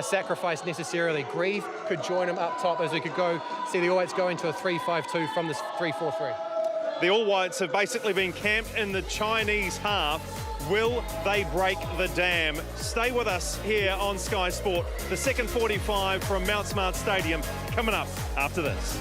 sacrificed necessarily. Grieve could join him up top as we could go see the All Whites go into a 3-5-2 from this 3-4-3. The All Whites have basically been camped in the Chinese half. Will they break the dam? Stay with us here on Sky Sport. The second 45 from Mount Smart Stadium coming up after this.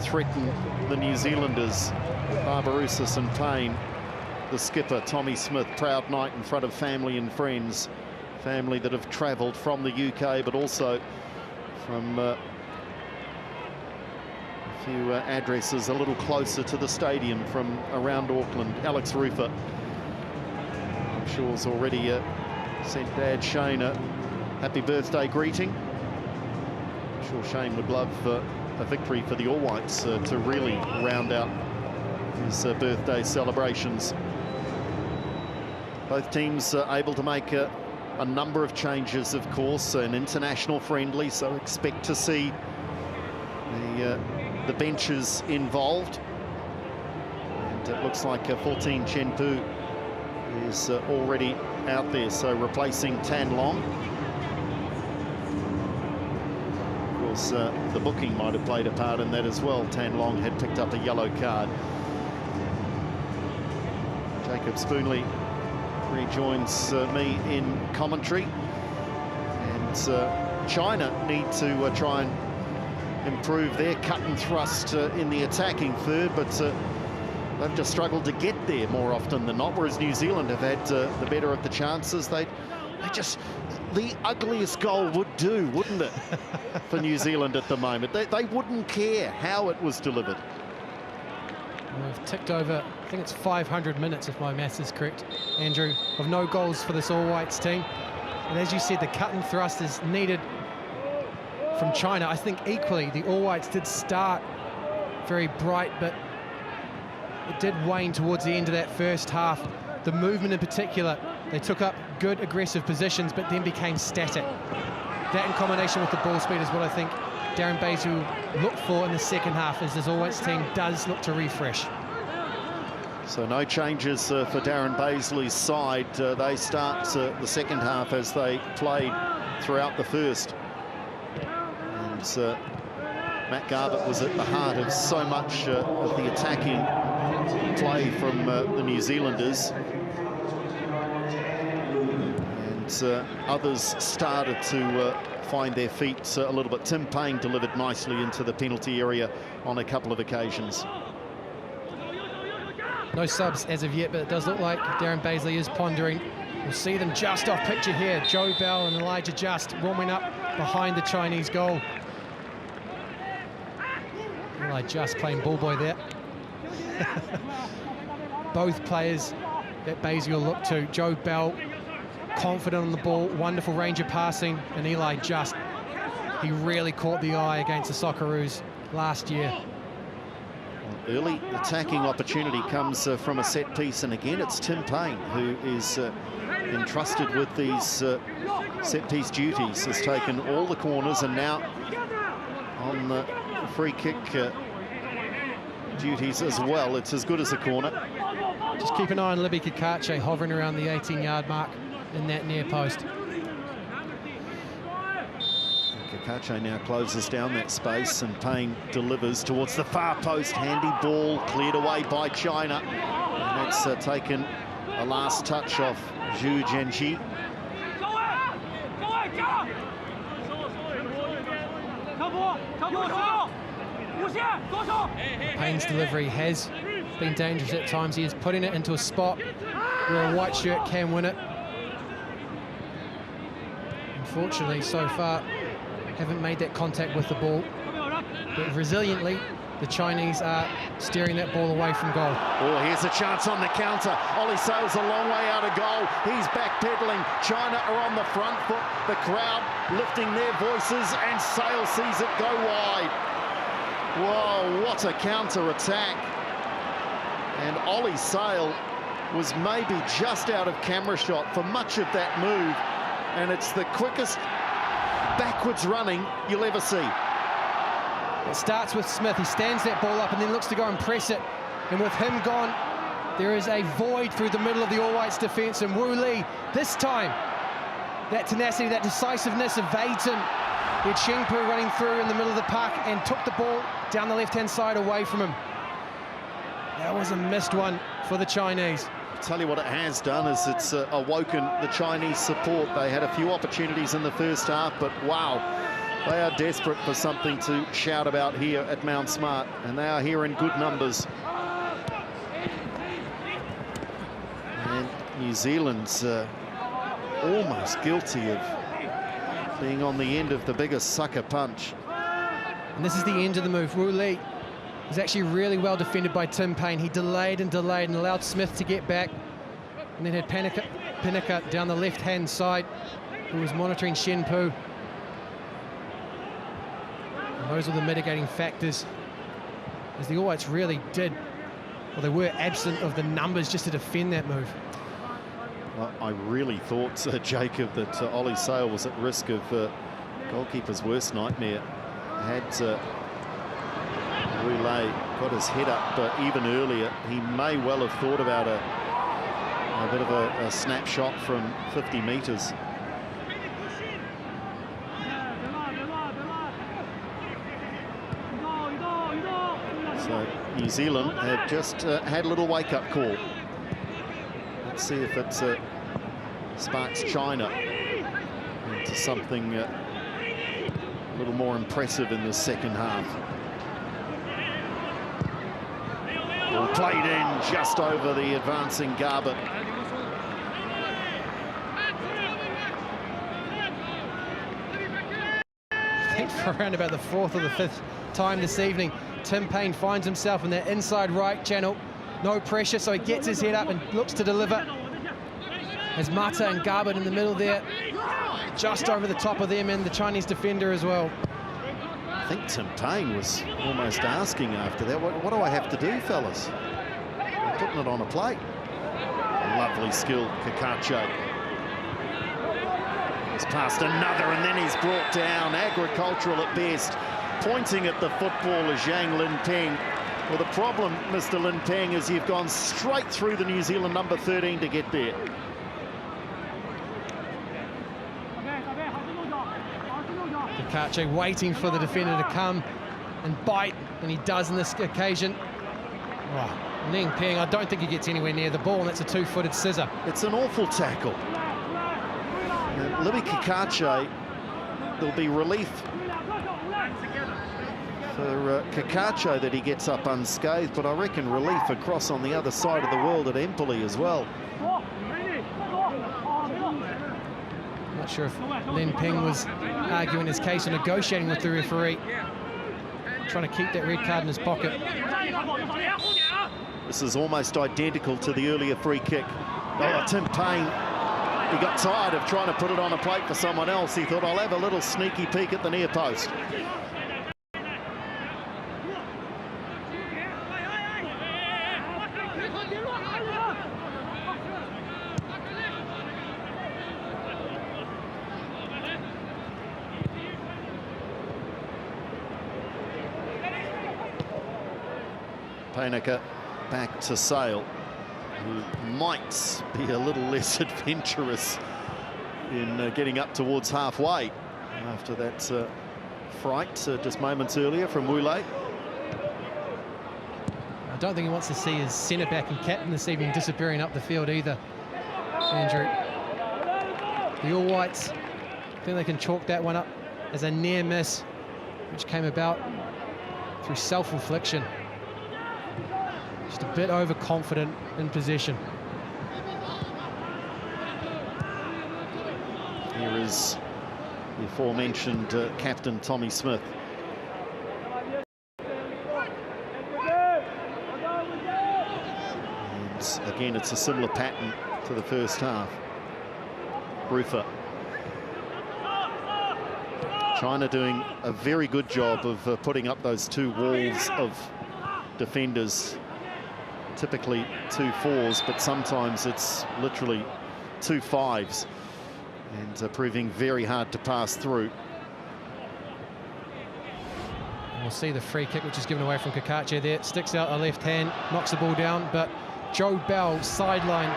threaten the New Zealanders. Barbarouses and Payne, the skipper, Tommy Smith, proud night in front of family and friends. Family that have travelled from the UK, but also from a few addresses a little closer to the stadium from around Auckland. Alex Rufer, I'm sure, has already sent Dad Shane a happy birthday greeting. I'm sure Shane would love a victory for the All Whites to really round out his birthday celebrations. Both teams are able to make a number of changes, of course, an international friendly, so expect to see the benches involved. And it looks like 14 Chenpu is already out there, so replacing Tan Long. Of course, the booking might have played a part in that as well. Tan Long had picked up a yellow card. Jacob Spoonley rejoins me in commentary, and China need to try and improve their cut and thrust in the attacking third, but they've just struggled to get there more often than not, whereas New Zealand have had the better of the chances. They just, the ugliest goal would do, wouldn't it, for New Zealand at the moment? They wouldn't care how it was delivered. We've ticked over, I think it's 500 minutes, if my maths is correct, Andrew, of no goals for this All Whites team. And as you said, the cut and thrust is needed from China. I think equally, the All Whites did start very bright, but it did wane towards the end of that first half. The movement in particular, they took up good aggressive positions, but then became static. That in combination with the ball speed is what I think Darren Basil looked for in the second half, as this All Whites team does look to refresh. So no changes for Darren Baisley's side. They start the second half as they played throughout the first. And Matt Garbutt was at the heart of so much of the attacking play from the New Zealanders. And others started to find their feet a little bit. Tim Payne delivered nicely into the penalty area on a couple of occasions. No subs as of yet, but it does look like Darren Baisley is pondering. We'll see them just off picture here. Joe Bell and Elijah Just warming up behind the Chinese goal. Elijah Just playing ball boy there. Both players that Baisley will look to. Joe Bell, confident on the ball, wonderful range of passing, and Eli Just, he really caught the eye against the Socceroos last year. Early attacking opportunity comes from a set piece, and again it's Tim Payne who is entrusted with these set piece duties. Has taken all the corners, and now on the free kick duties as well. It's as good as a corner. Just keep an eye on Libby Kakache hovering around the 18-yard mark in that near post. Kakache now closes down that space, and Payne delivers towards the far post. Handy ball cleared away by China, and that's taken a last touch off Zhu Jianxi. Payne's delivery has been dangerous at times. He is putting it into a spot where a white shirt can win it. Unfortunately, so far, haven't made that contact with the ball. But resiliently, the Chinese are steering that ball away from goal. Oh, here's a chance on the counter. Ollie Sail's a long way out of goal. He's backpedaling. China are on the front foot. The crowd lifting their voices, and Sail sees it go wide. Whoa, what a counter-attack. And Ollie Sail was maybe just out of camera shot for much of that move, and it's the quickest backwards running you'll ever see. It starts with Smith. He stands that ball up and then looks to go and press it. And with him gone, there is a void through the middle of the All Whites defence, and Wu Lee, this time, that tenacity, that decisiveness evades him. He had Chengpu running through in the middle of the park and took the ball down the left-hand side away from him. That was a missed one for the Chinese. I'll tell you what it has done is it's awoken the Chinese support. They had a few opportunities in the first half, but wow, They are desperate for something to shout about here at Mount Smart, and they are here in good numbers. And New Zealand's almost guilty of being on the end of the biggest sucker punch. And this is the end of the move. Wu Lee was actually really well defended by Tim Paine. He delayed and allowed Smith to get back, and then had Pinnicker down the left-hand side, who was monitoring Shen Pu. And those were the mitigating factors, as the All Whites really did, well, they were absent of the numbers just to defend that move. Well, I really thought, Jacob, that Ollie Sale was at risk of goalkeeper's worst nightmare. Had Roulet got his head up even earlier, he may well have thought about a bit of a snapshot from 50 metres. So New Zealand have just had a little wake-up call. Let's see if it sparks China into something a little more impressive in the second half. Ball played in just over the advancing Garbutt. I think for around about the 4th or the 5th time this evening, Tim Paine finds himself in that inside right channel. No pressure, so he gets his head up and looks to deliver. As Mata and Garbutt in the middle there, just over the top of them and the Chinese defender as well. I think Tim Paine was almost asking after that, what do I have to do, fellas? I'm putting it on a plate. Lovely skill, Kakache. He's passed another, and then he's brought down. Agricultural at best. Pointing at the footballer, Zhang Linpeng. Well, the problem, Mr. Linpeng, is you've gone straight through the New Zealand number 13 to get there. Kakache waiting for the defender to come and bite, and he does in this occasion. Oh, Linpeng, I don't think he gets anywhere near the ball, and that's a two-footed scissor. It's an awful tackle. Libby Kakache, there'll be relief for Kakache that he gets up unscathed, but I reckon relief across on the other side of the world at Empoli as well. Not sure if Linpeng was arguing his case or negotiating with the referee, trying to keep that red card in his pocket. This is almost identical to the earlier free kick. Oh, Tim Paine, he got tired of trying to put it on a plate for someone else. He thought, I'll have a little sneaky peek at the near post. Painaka back to Sale, who might be a little less adventurous in getting up towards halfway after that fright just moments earlier from Wu Lei. I don't think he wants to see his centre-back and captain this evening disappearing up the field either, Andrew. The All Whites, I think they can chalk that one up as a near miss, which came about through self-infliction. Just a bit overconfident in possession. Here is the aforementioned captain Tommy Smith. And again, it's a similar pattern to the first half. Rufer. China doing a very good job of putting up those two walls of defenders. Typically 2 4s, but sometimes it's literally 2 5s, and proving very hard to pass through. We'll see the free kick, which is given away from Kakache there. Sticks out a left hand, knocks the ball down, but Joe Bell, sideline,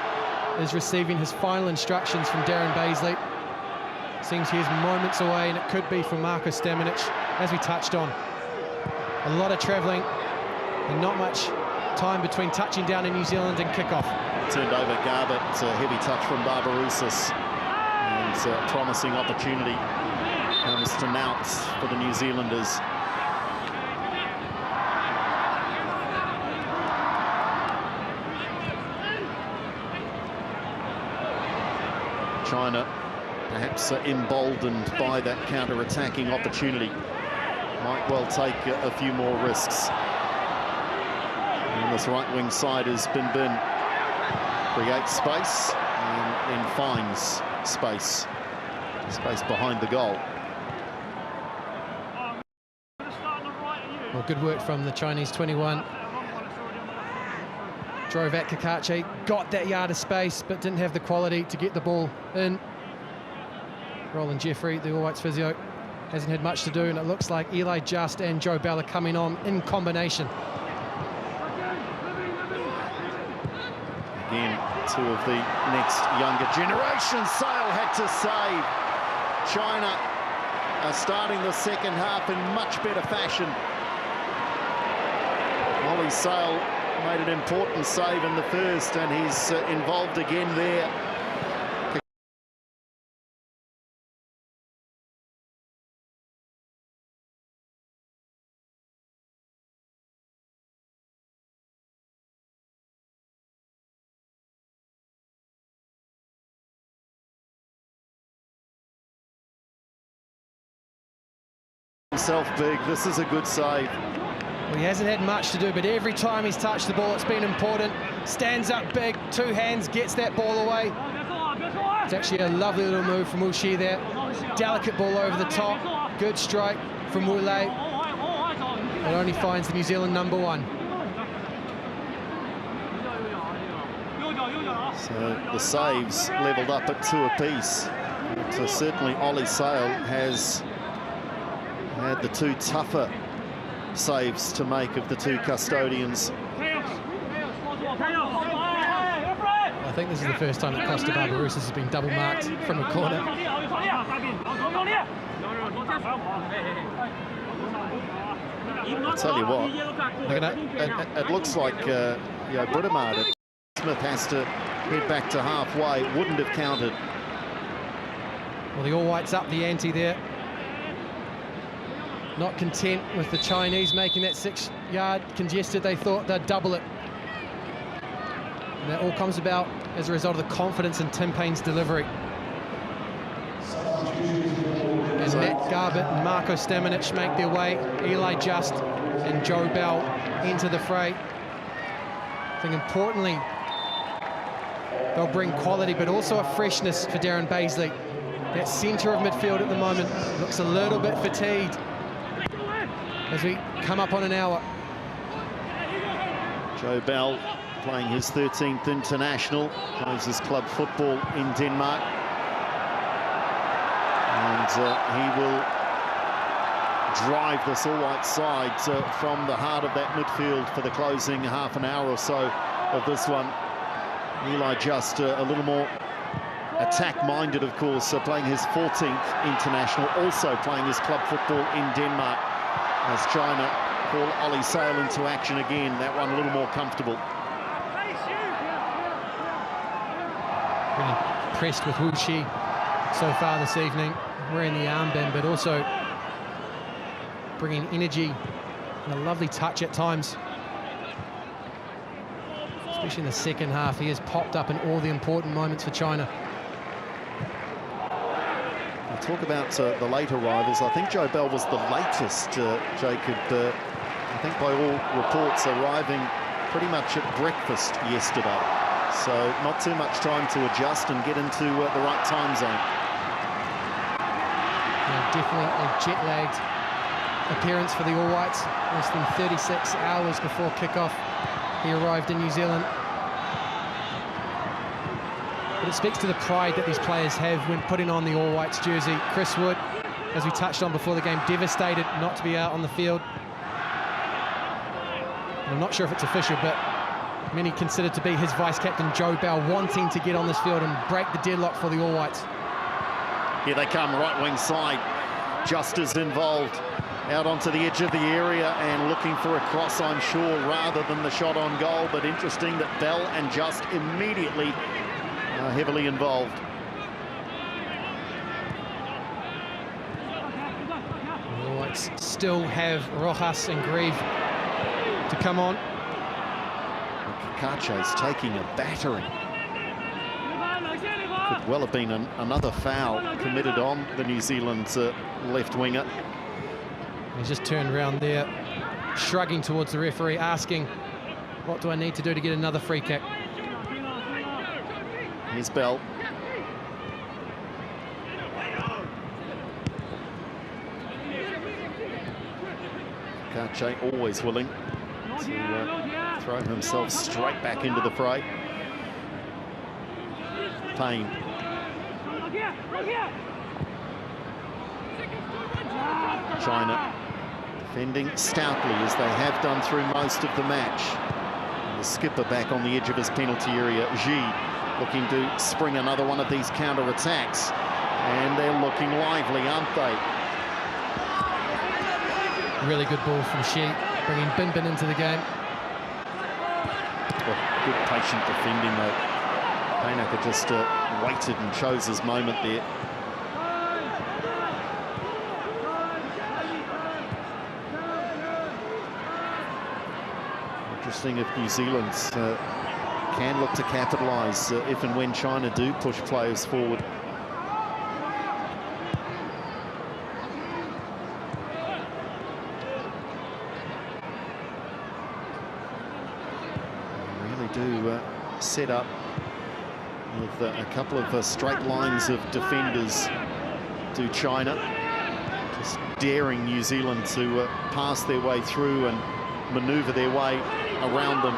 is receiving his final instructions from Darren Bazley. Seems he's moments away, and it could be for Marko Stamenic, as we touched on. A lot of travelling and not much time between touching down in New Zealand and kickoff. Turned over Garbutt, a heavy touch from Barbarouses, and promising opportunity comes to Nouts for the New Zealanders. China perhaps emboldened by that counter-attacking opportunity might well take a few more risks. And this right wing side as Bin Bin creates space and then finds space behind the goal. Well, good work from the Chinese 21. Drove at Kakachi, got that yard of space, but didn't have the quality to get the ball in. Roland Jeffrey, the All Whites physio, hasn't had much to do, and it looks like Eli Just and Joe Bell are coming on in combination. Again, two of the next younger generation. Sale had to save. China are starting the second half in much better fashion. Ollie Sale made an important save in the first, and he's involved again there. Himself big. This is a good save. Well, he hasn't had much to do, but every time he's touched the ball, it's been important. Stands up big, two hands, gets that ball away. It's actually a lovely little move from Wu Shi there. Delicate ball over the top. Good strike from Wu Lei. It only finds the New Zealand #1. So the saves levelled up at 2 apiece. So certainly Ollie Sale has had the two tougher saves to make of the two custodians. I think this is the first time that Costa Barbarouses has been double marked from a corner. I'll tell you what, it looks like Britomart that Smith has to head back to halfway. Wouldn't have counted. Well, the All Whites up the ante there. Not content with the Chinese making that 6-yard congested, they thought they'd double it. And that all comes about as a result of the confidence in Tim Paine's delivery. And Matt Garbutt and Marko Stamenic make their way. Eli Just and Joe Bell enter the fray. I think importantly, they'll bring quality, but also a freshness for Darren Bazley. That centre of midfield at the moment looks a little bit fatigued as we come up on an hour. Joe Bell playing his 13th international, plays his club football in Denmark. And he will drive this all-white side from the heart of that midfield for the closing half an hour or so of this one. Eli Just a little more attack-minded, of course, playing his 14th international, also playing his club football in Denmark, as China call Ollie Sale into action again. That one a little more comfortable. Really impressed with Wu Shi so far this evening, wearing the armband, but also bringing energy and a lovely touch at times. Especially in the second half, he has popped up in all the important moments for China. We'll talk about the late arrivals. I think Joe Bell was the latest, Jacob. I think by all reports arriving pretty much at breakfast yesterday. So not too much time to adjust and get into the right time zone. Yeah, definitely a jet-lagged appearance for the All Whites. Less than 36 hours before kickoff, he arrived in New Zealand. But it speaks to the pride that these players have when putting on the All Whites jersey. Chris Wood, as we touched on before the game, devastated not to be out on the field. And I'm not sure if it's official, but many considered to be his vice-captain, Joe Bell, wanting to get on this field and break the deadlock for the All Whites. Here they come, right wing side. Just as involved. Out onto the edge of the area and looking for a cross, I'm sure, rather than the shot on goal. But interesting that Bell and Just immediately heavily involved. Blacks still have Rojas and Grieve to come on. Cacace's taking a battering. Could well have been another foul committed on the New Zealand left winger. He's just turned around there, shrugging towards the referee, asking, what do I need to do to get another free kick? Here's Bell. Cacace always willing to throw himself straight back into the fray. Payne. China defending stoutly as they have done through most of the match. And the skipper back on the edge of his penalty area. Xi looking to spring another one of these counter-attacks. And they're looking lively, aren't they? Really good ball from Xi, bringing Bin Bin into the game. Well, good patient defending though. Painaka just waited and chose his moment there. Interesting if New Zealand can look to capitalise if and when China do push players forward. Do set up with a couple of straight lines of defenders to China, just daring New Zealand to pass their way through and manoeuvre their way around them.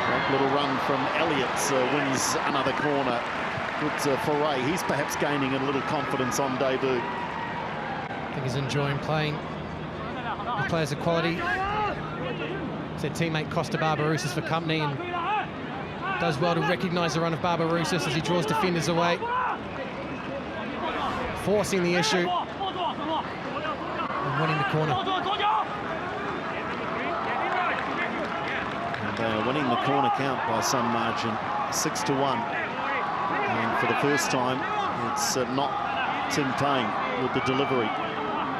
Great little run from Elliott wins another corner. Good foray. He's perhaps gaining a little confidence on debut. I think he's enjoying playing. He plays a quality. Said teammate Costa Barbarouses for company and does well to recognise the run of Barbarouses as he draws defenders away, forcing the issue and winning the corner. And they are winning the corner count by some margin, 6-1. And for the first time, it's not Tim Payne with the delivery.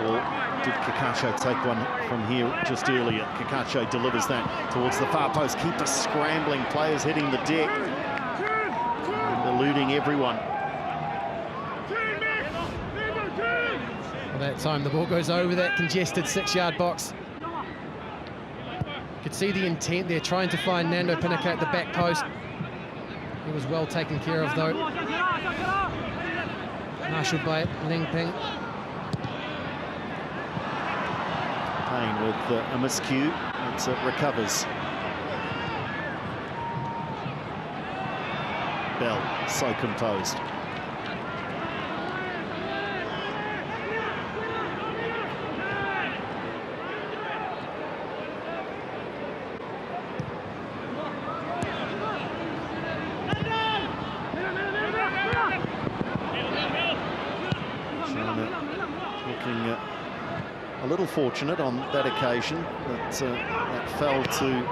Or did Cacace take one from here just earlier? Cacace delivers that towards the far post. Keeper scrambling, players hitting the deck and eluding everyone. Well, that time the ball goes over that congested 6-yard box. You could see the intent there, trying to find Nando Pinnick at the back post. He was well taken care of though. Marshalled by Ling Ping. Payne with a miscue, it recovers. Bell, so composed. China looking a little fortunate on that occasion, that fell to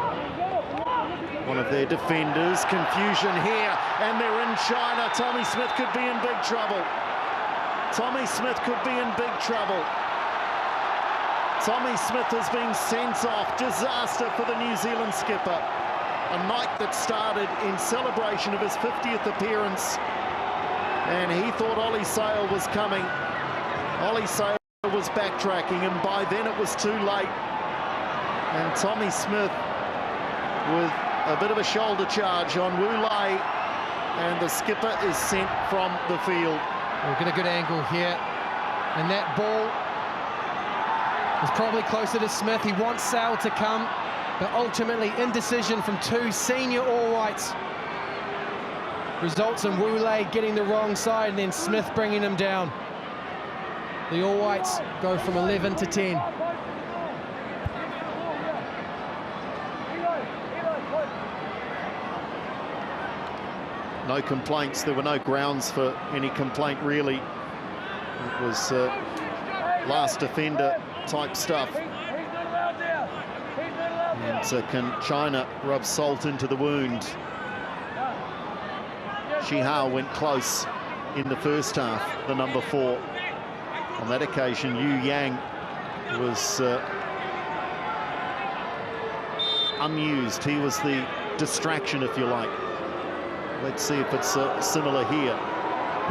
one of their defenders. Confusion here, and they're in China. Tommy Smith could be in big trouble. Tommy Smith could be in big trouble. Tommy Smith has been sent off. Disaster for the New Zealand skipper. A night that started in celebration of his 50th appearance, and he thought Ollie Sail was coming. Ollie Sail was backtracking, and by then it was too late. And Tommy Smith with a bit of a shoulder charge on Wu Lei, and the skipper is sent from the field. We'll get a good angle here, and that ball is probably closer to Smith. He wants Sail to come, but ultimately indecision from two senior All Whites results in Wu Lei getting the wrong side and then Smith bringing him down. The All Whites go from 11 to 10. No complaints. There were no grounds for any complaint, really. It was last defender type stuff. And can China rub salt into the wound? Shi Hao went close in the first half, the number 4. On that occasion, Yu Yang was unused. He was the distraction, if you like. Let's see if it's similar here.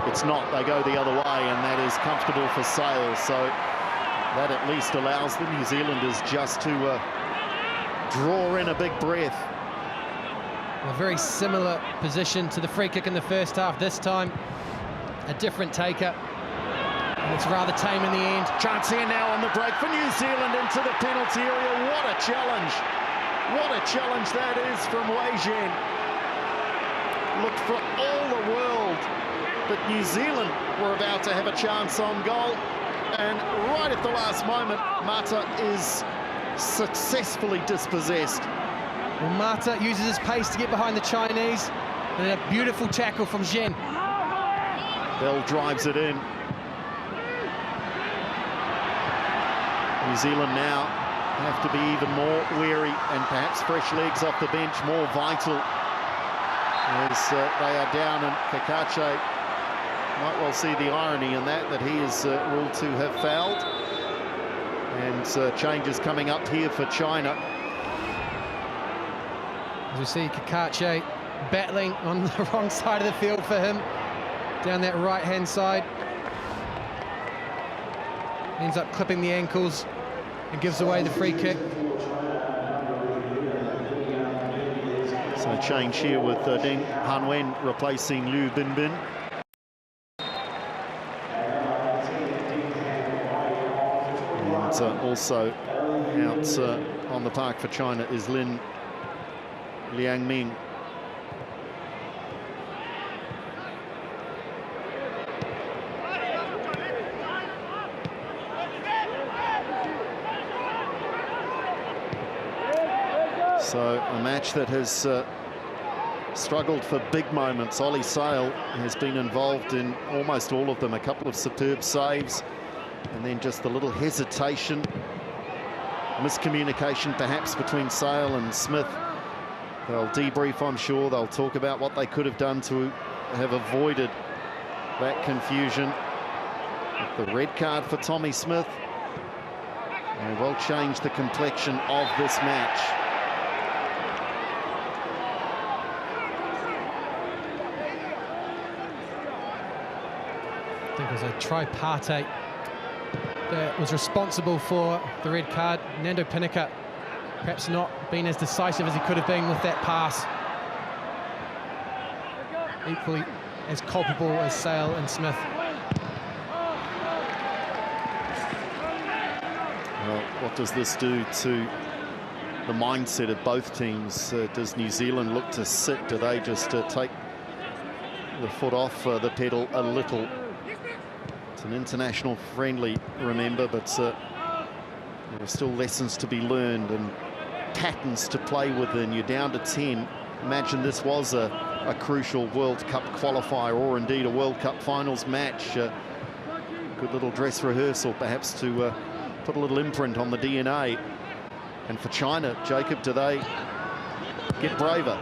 It's not. They go the other way, and that is comfortable for Sale. So that at least allows the New Zealanders just to draw in a big breath. A very similar position to the free kick in the first half. This time, a different taker. And it's rather tame in the end. Chance here now on the break for New Zealand into the penalty area. What a challenge. What a challenge that is from Wei Zhen. Looked for all the world that New Zealand were about to have a chance on goal. And right at the last moment, Mata is successfully dispossessed. Well, Mata uses his pace to get behind the Chinese. And a beautiful tackle from Zhen. Bell drives it in. New Zealand now have to be even more wary, and perhaps fresh legs off the bench more vital, as they are down, and Kakache might well see the irony in that he is ruled to have fouled. And changes coming up here for China. As we see Kakache battling on the wrong side of the field for him, down that right-hand side. Ends up clipping the ankles and gives away the free kick. So change here with Deng Hanwen replacing Liu Binbin. And also out on the park for China is Lin Liangming. So a match that has struggled for big moments. Ollie Sail has been involved in almost all of them. A couple of superb saves, and then just a little hesitation, miscommunication perhaps between Sail and Smith. They'll debrief, I'm sure. They'll talk about what they could have done to have avoided that confusion. The red card for Tommy Smith will change the complexion of this match. I think it was a tripartite that was responsible for the red card. Nando Pinica perhaps not being as decisive as he could have been with that pass. Equally as culpable as Sail and Smith. Well, what does this do to the mindset of both teams? Does New Zealand look to sit? Do they just take the foot off the pedal a little? It's an international friendly, remember, but there are still lessons to be learned and patterns to play within. You're down to 10. Imagine this was a crucial World Cup qualifier, or indeed a World Cup finals match. Good little dress rehearsal, perhaps, to put a little imprint on the DNA. And for China, Jacob, do they get braver?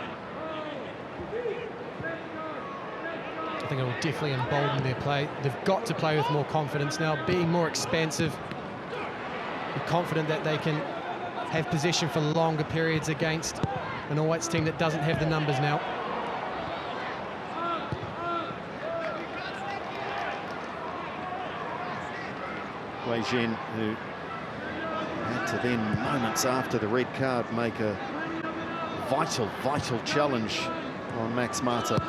I think it will definitely embolden their play. They've got to play with more confidence now, being more expansive. Be confident that they can have possession for longer periods against an All Whites team that doesn't have the numbers now. Wei Zhen, who had to then, moments after the red card, make a vital challenge on Max Mata.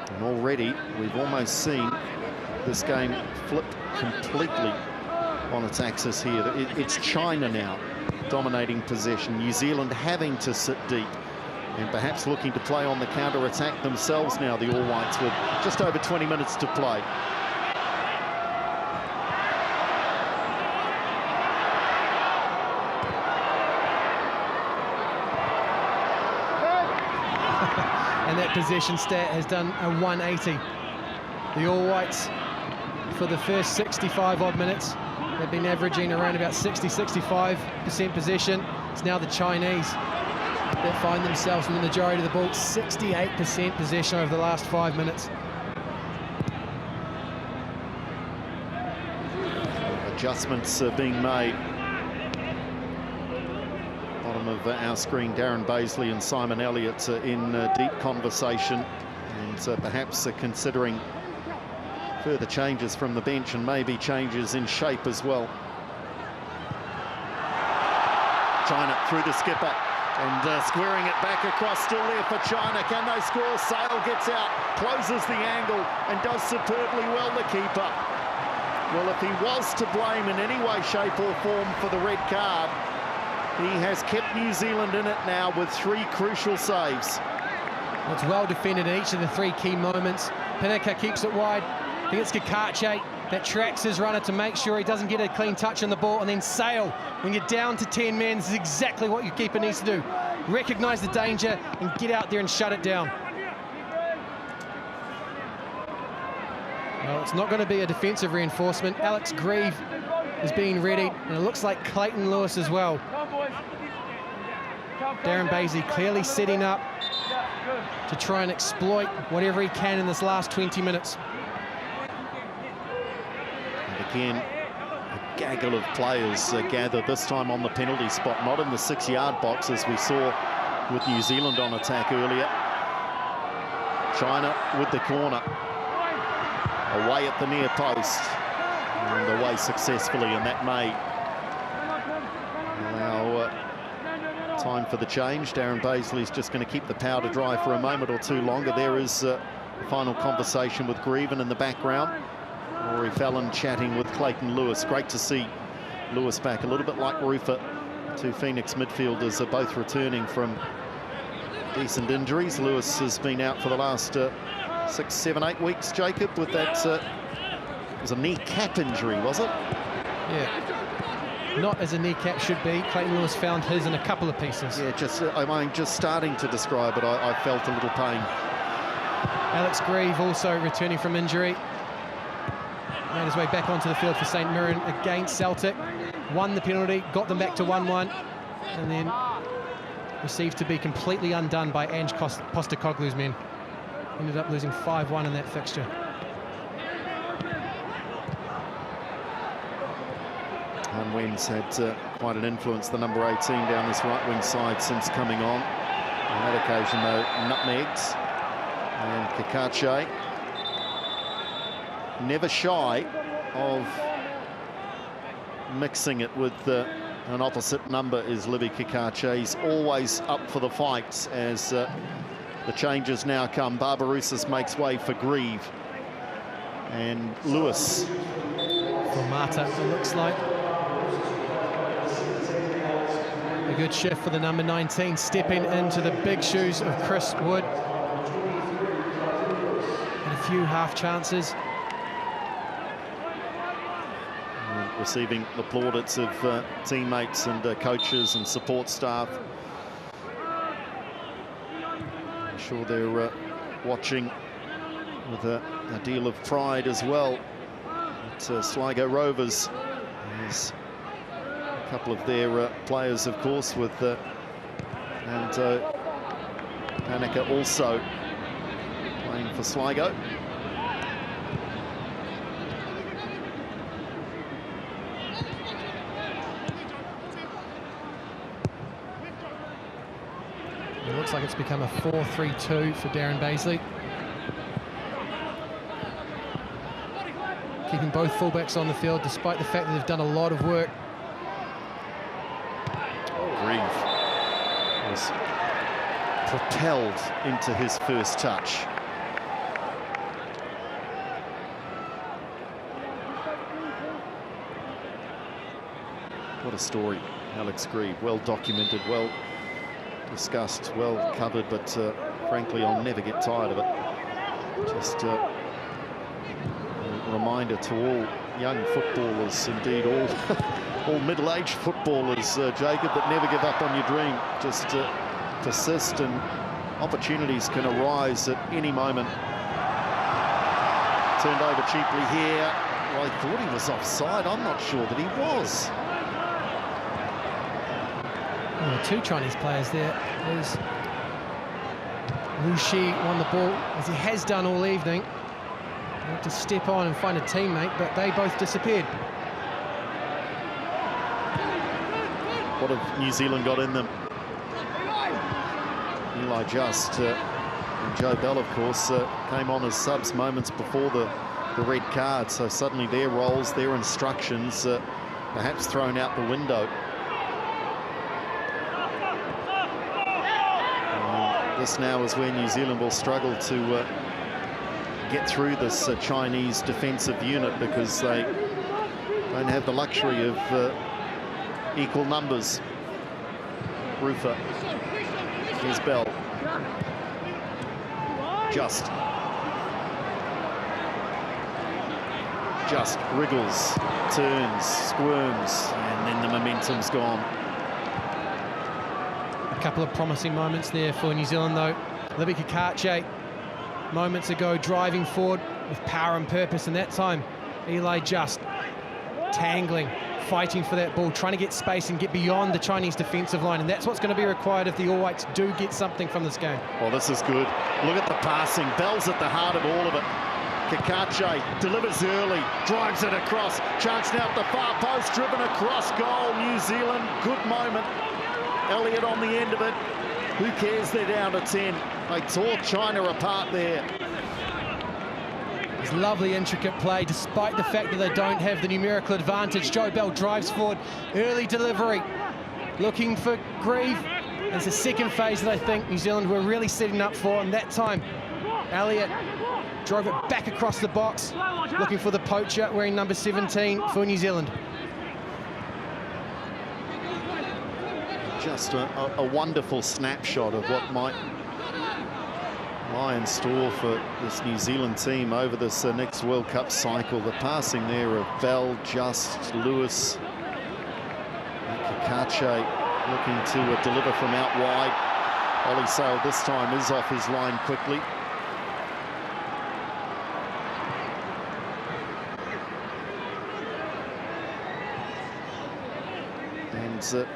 And already we've almost seen this game flipped completely on its axis here. It's China now dominating possession. New Zealand having to sit deep and perhaps looking to play on the counter-attack themselves now, the All Whites, with just over 20 minutes to play. And that possession stat has done a 180. The All Whites, for the first 65 odd minutes, they've been averaging around about 60-65% possession. It's now the Chinese that find themselves with the majority of the ball. 68% possession over the last 5 minutes. Adjustments being made. Bottom of our screen, Darren Bazley and Simon Elliott in deep conversation, and perhaps considering further changes from the bench and maybe changes in shape as well. China through the skipper and squaring it back across, still there for China. Can they score? Sale gets out, closes the angle and does superbly well, the keeper. Well, if he was to blame in any way, shape or form for the red card, he has kept New Zealand in it now with 3 crucial saves. It's well defended in each of the 3 key moments. Pinnicker keeps it wide. I think it's Kakache that tracks his runner to make sure he doesn't get a clean touch on the ball, and then Sale, when you're down to 10 men, this is exactly what your keeper needs to do. Recognise the danger and get out there and shut it down. Well, it's not going to be a defensive reinforcement. Alex Grieve is being readied, and it looks like Clayton Lewis as well. Darren Bazley clearly setting up to try and exploit whatever he can in this last 20 minutes. And again, a gaggle of players gather, this time on the penalty spot, not in the 6-yard box as we saw with New Zealand on attack earlier. China with the corner. Away at the near post, and away successfully, and that may allow time for the change. Darren Bazley's just going to keep the powder dry for a moment or two longer. There is a final conversation with Grieven in the background. Rory Fallon chatting with Clayton Lewis. Great to see Lewis back, a little bit like Rufer. 2 Phoenix midfielders are both returning from decent injuries. Lewis has been out for the last 6, 7, 8 weeks, Jacob, with that, it was a kneecap injury, was it? Yeah, not as a kneecap should be. Clayton Lewis found his in a couple of pieces. Yeah, just starting to describe it, I felt a little pain. Alex Grieve also returning from injury. Made his way back onto the field for St Mirren against Celtic. Won the penalty, got them back to 1-1, and then received to be completely undone by Ange Postecoglou's men. Ended up losing 5-1 in that fixture. And Wen's had quite an influence, the number 18 down this right wing side since coming on. On that occasion, though, nutmegs. And Kakache, never shy of mixing it with an opposite number, is Libby Kakache. He's always up for the fights as the changes now come. Barbarouses makes way for Grieve. And Lewis. For Mata, it looks like. A good shift for the number 19, stepping into the big shoes of Chris Wood. And a few half chances. And receiving the plaudits of teammates and coaches and support staff. I'm sure they're watching with a deal of pride as well at Sligo Rovers. There's a couple of their players, of course, with and Panica also playing for Sligo. It looks like it's become a 4-3-2 for Darren Bazley. Keeping both fullbacks on the field, despite the fact that they've done a lot of work. Grieve was propelled into his first touch. What a story, Alex Grieve. Well documented, well discussed, well covered, but frankly, I'll never get tired of it. Just a reminder to all young footballers, indeed all middle-aged footballers, Jacob, that never give up on your dream. Just persist, and opportunities can arise at any moment. Turned over cheaply here. Well, I thought he was offside. I'm not sure that he was. Oh, two Chinese players there. There's Wu Shi won the ball, as he has done all evening. He had to step on and find a teammate, but they both disappeared. What have New Zealand got in them? Eli Just and Joe Bell, of course, came on as subs moments before the red card, so suddenly their roles, their instructions, perhaps thrown out the window. This now is where New Zealand will struggle to get through this Chinese defensive unit, because they don't have the luxury of equal numbers. Rufer. Here's Bell. Just wriggles, turns, squirms, and then the momentum's gone. A couple of promising moments there for New Zealand, though. Libby Cacace, moments ago, driving forward with power and purpose, and that time Eli Just tangling, fighting for that ball, trying to get space and get beyond the Chinese defensive line, and that's what's going to be required if the All Whites do get something from this game. Well, this is good. Look at the passing. Bell's at the heart of all of it. Cacace delivers early, drives it across. Chance now at the far post, driven across goal. New Zealand, good moment. Elliott on the end of it. Who cares? They're down to 10. They tore China apart there. It's lovely, intricate play, despite the fact that they don't have the numerical advantage. Joe Bell drives forward, early delivery, looking for Grieve. It's the second phase that I think New Zealand were really setting up for, and that time Elliott drove it back across the box, looking for the poacher wearing number 17 for New Zealand. Just a wonderful snapshot of what might lie in store for this New Zealand team over this next World Cup cycle. The passing there of Bell, Just, Lewis, Cacace looking to deliver from out wide. Ollie Sail this time is off his line quickly. And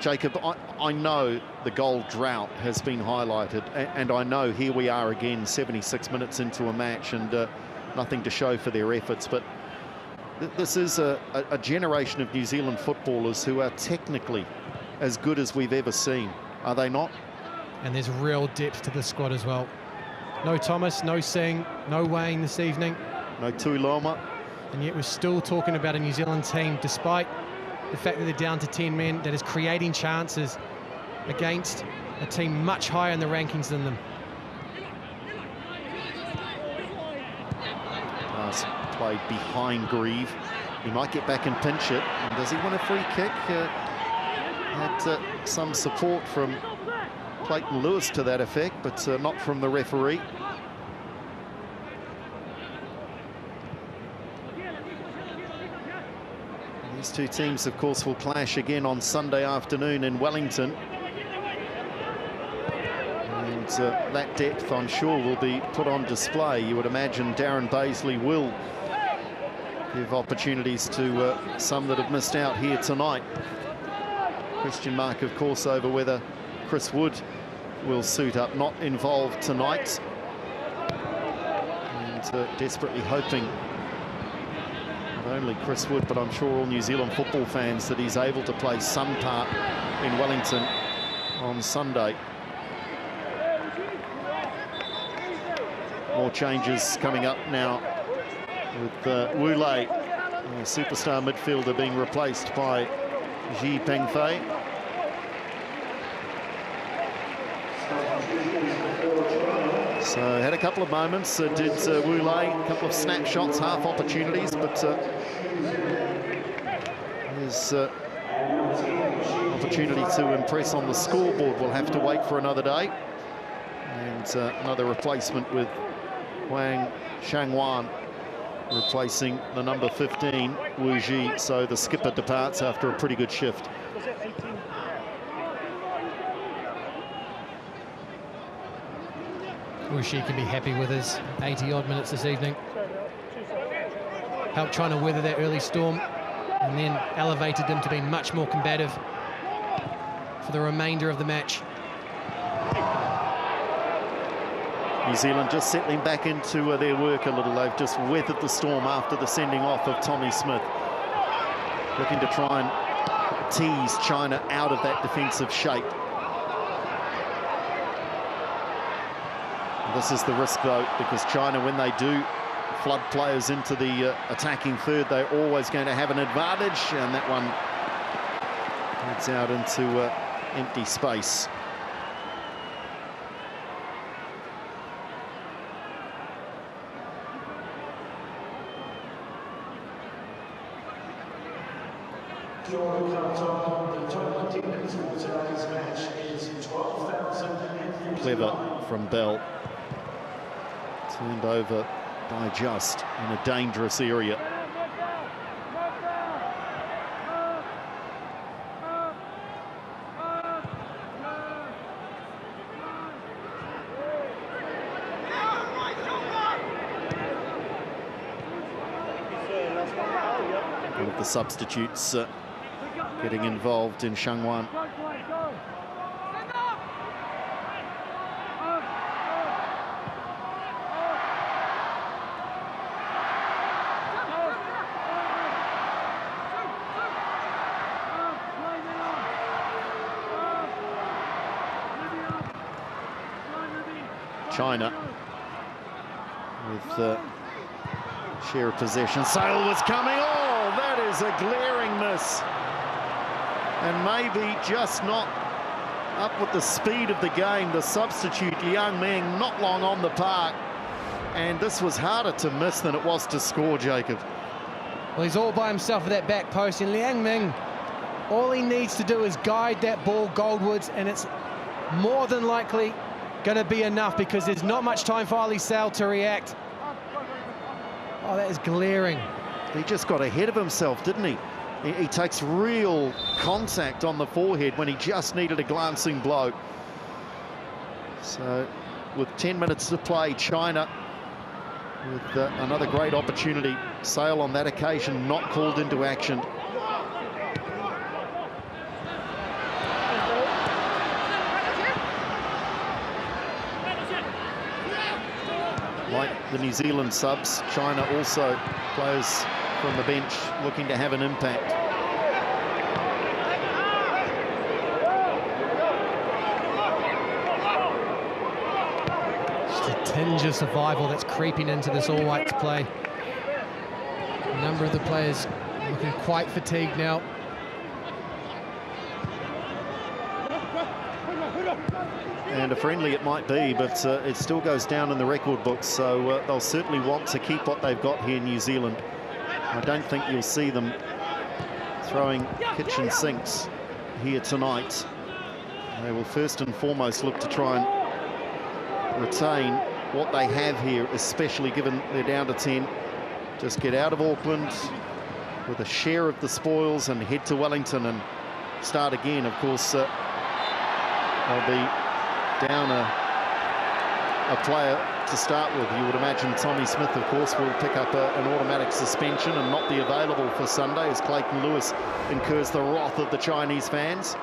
Jacob, I know the goal drought has been highlighted, and I know here we are again 76 minutes into a match and nothing to show for their efforts, but this is a generation of New Zealand footballers who are technically as good as we've ever seen, are they not? And there's real depth to the squad as well. No Thomas, no Singh, no Wayne this evening. No Tuiloma. And yet we're still talking about a New Zealand team, despite the fact that they're down to 10 men, that is creating chances against a team much higher in the rankings than them. Pass played behind Grieve. He might get back and pinch it. And does he want a free kick? Had some support from Clayton Lewis to that effect, but not from the referee. These two teams, of course, will clash again on Sunday afternoon in Wellington. And that depth, I'm sure, will be put on display. You would imagine Darren Bazley will give opportunities to some that have missed out here tonight. Question mark, of course, over whether Chris Wood will suit up. Not involved tonight. And desperately hoping, not only Chris Wood, but I'm sure all New Zealand football fans, that he's able to play some part in Wellington on Sunday. More changes coming up now with Wu Lei, the superstar midfielder, being replaced by Ji Pengfei. So had a couple of moments, did Wu Lei, a couple of snapshots, half opportunities, but his opportunity to impress on the scoreboard will have to wait for another day. And another replacement with Wang Shangwan replacing the number 15, Wu Ji. So the skipper departs after a pretty good shift. Wu Shi can be happy with his 80-odd minutes this evening. Helped trying to weather that early storm and then elevated them to be much more combative for the remainder of the match. New Zealand just settling back into their work a little. They've just weathered the storm after the sending off of Tommy Smith. Looking to try and tease China out of that defensive shape. This is the risk, though, because China, when they do flood players into the attacking third, they're always going to have an advantage, and that one heads out into empty space. Clever from Bell. Turned over by Just in a dangerous area. One of the substitutes getting involved in Shangwan. China with share of possession. Sale was coming. Oh, that is a glaring miss. And maybe just not up with the speed of the game. The substitute, Liang Meng, not long on the park. And this was harder to miss than it was to score, Jacob. Well, he's all by himself at that back post. And Liang Meng, all he needs to do is guide that ball goldwards. And it's more than likely going to be enough, because there's not much time for Ali Sale to react. Oh, that is glaring. He just got ahead of himself, didn't he? He takes real contact on the forehead when he just needed a glancing blow. So, with 10 minutes to play, China with another great opportunity. Sale on that occasion not called into action. Like the New Zealand subs, China also players from the bench looking to have an impact. Just a tinge of survival that's creeping into this All Whites play. A number of the players looking quite fatigued now. And a friendly it might be, but it still goes down in the record books, so they'll certainly want to keep what they've got here in New Zealand. I don't think you'll see them throwing kitchen sinks here tonight. They will first and foremost look to try and retain what they have here, especially given they're down to 10. Just get out of Auckland with a share of the spoils and head to Wellington and start again. Of course, they'll be down a player to start with. You would imagine Tommy Smith, of course, will pick up an automatic suspension and not be available for Sunday as Clayton Lewis incurs the wrath of the Chinese fans.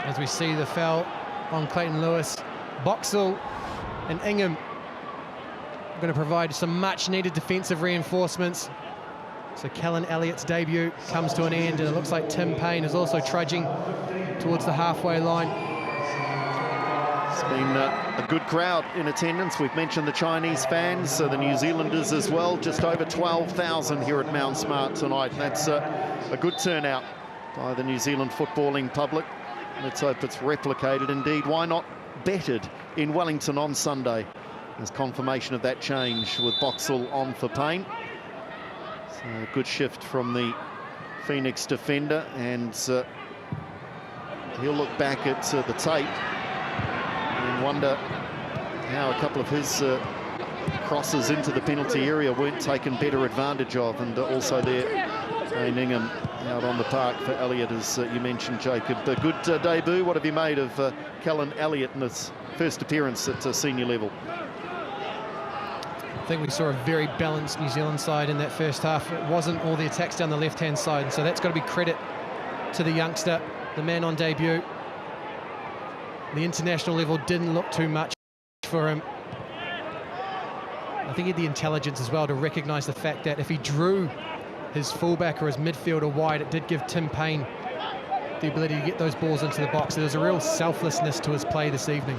As we see the foul on Clayton Lewis, Boxall and Ingham are going to provide some much-needed defensive reinforcements. So Callan Elliott's debut comes to an end, and it looks like Tim Payne is also trudging towards the halfway line. It's been a good crowd in attendance. We've mentioned the Chinese fans, so the New Zealanders as well. Just over 12,000 here at Mount Smart tonight. That's a good turnout by the New Zealand footballing public. Let's hope it's replicated indeed. Why not bettered in Wellington on Sunday? There's confirmation of that change with Boxall on for Payne. So a good shift from the Phoenix defender, and he'll look back at the tape and wonder how a couple of his crosses into the penalty area weren't taken better advantage of. And also there, Dane Ingham out on the park for Elliott, as you mentioned, Jacob. A good debut. What have you made of Callan Elliott in his first appearance at senior level? I think we saw a very balanced New Zealand side in that first half. It wasn't all the attacks down the left-hand side, so that's got to be credit to the youngster. the man on debut. The international level didn't look too much for him. I think he had the intelligence as well to recognise the fact that if he drew his fullback or his midfielder wide, it did give Tim Payne the ability to get those balls into the box. There's a real selflessness to his play this evening.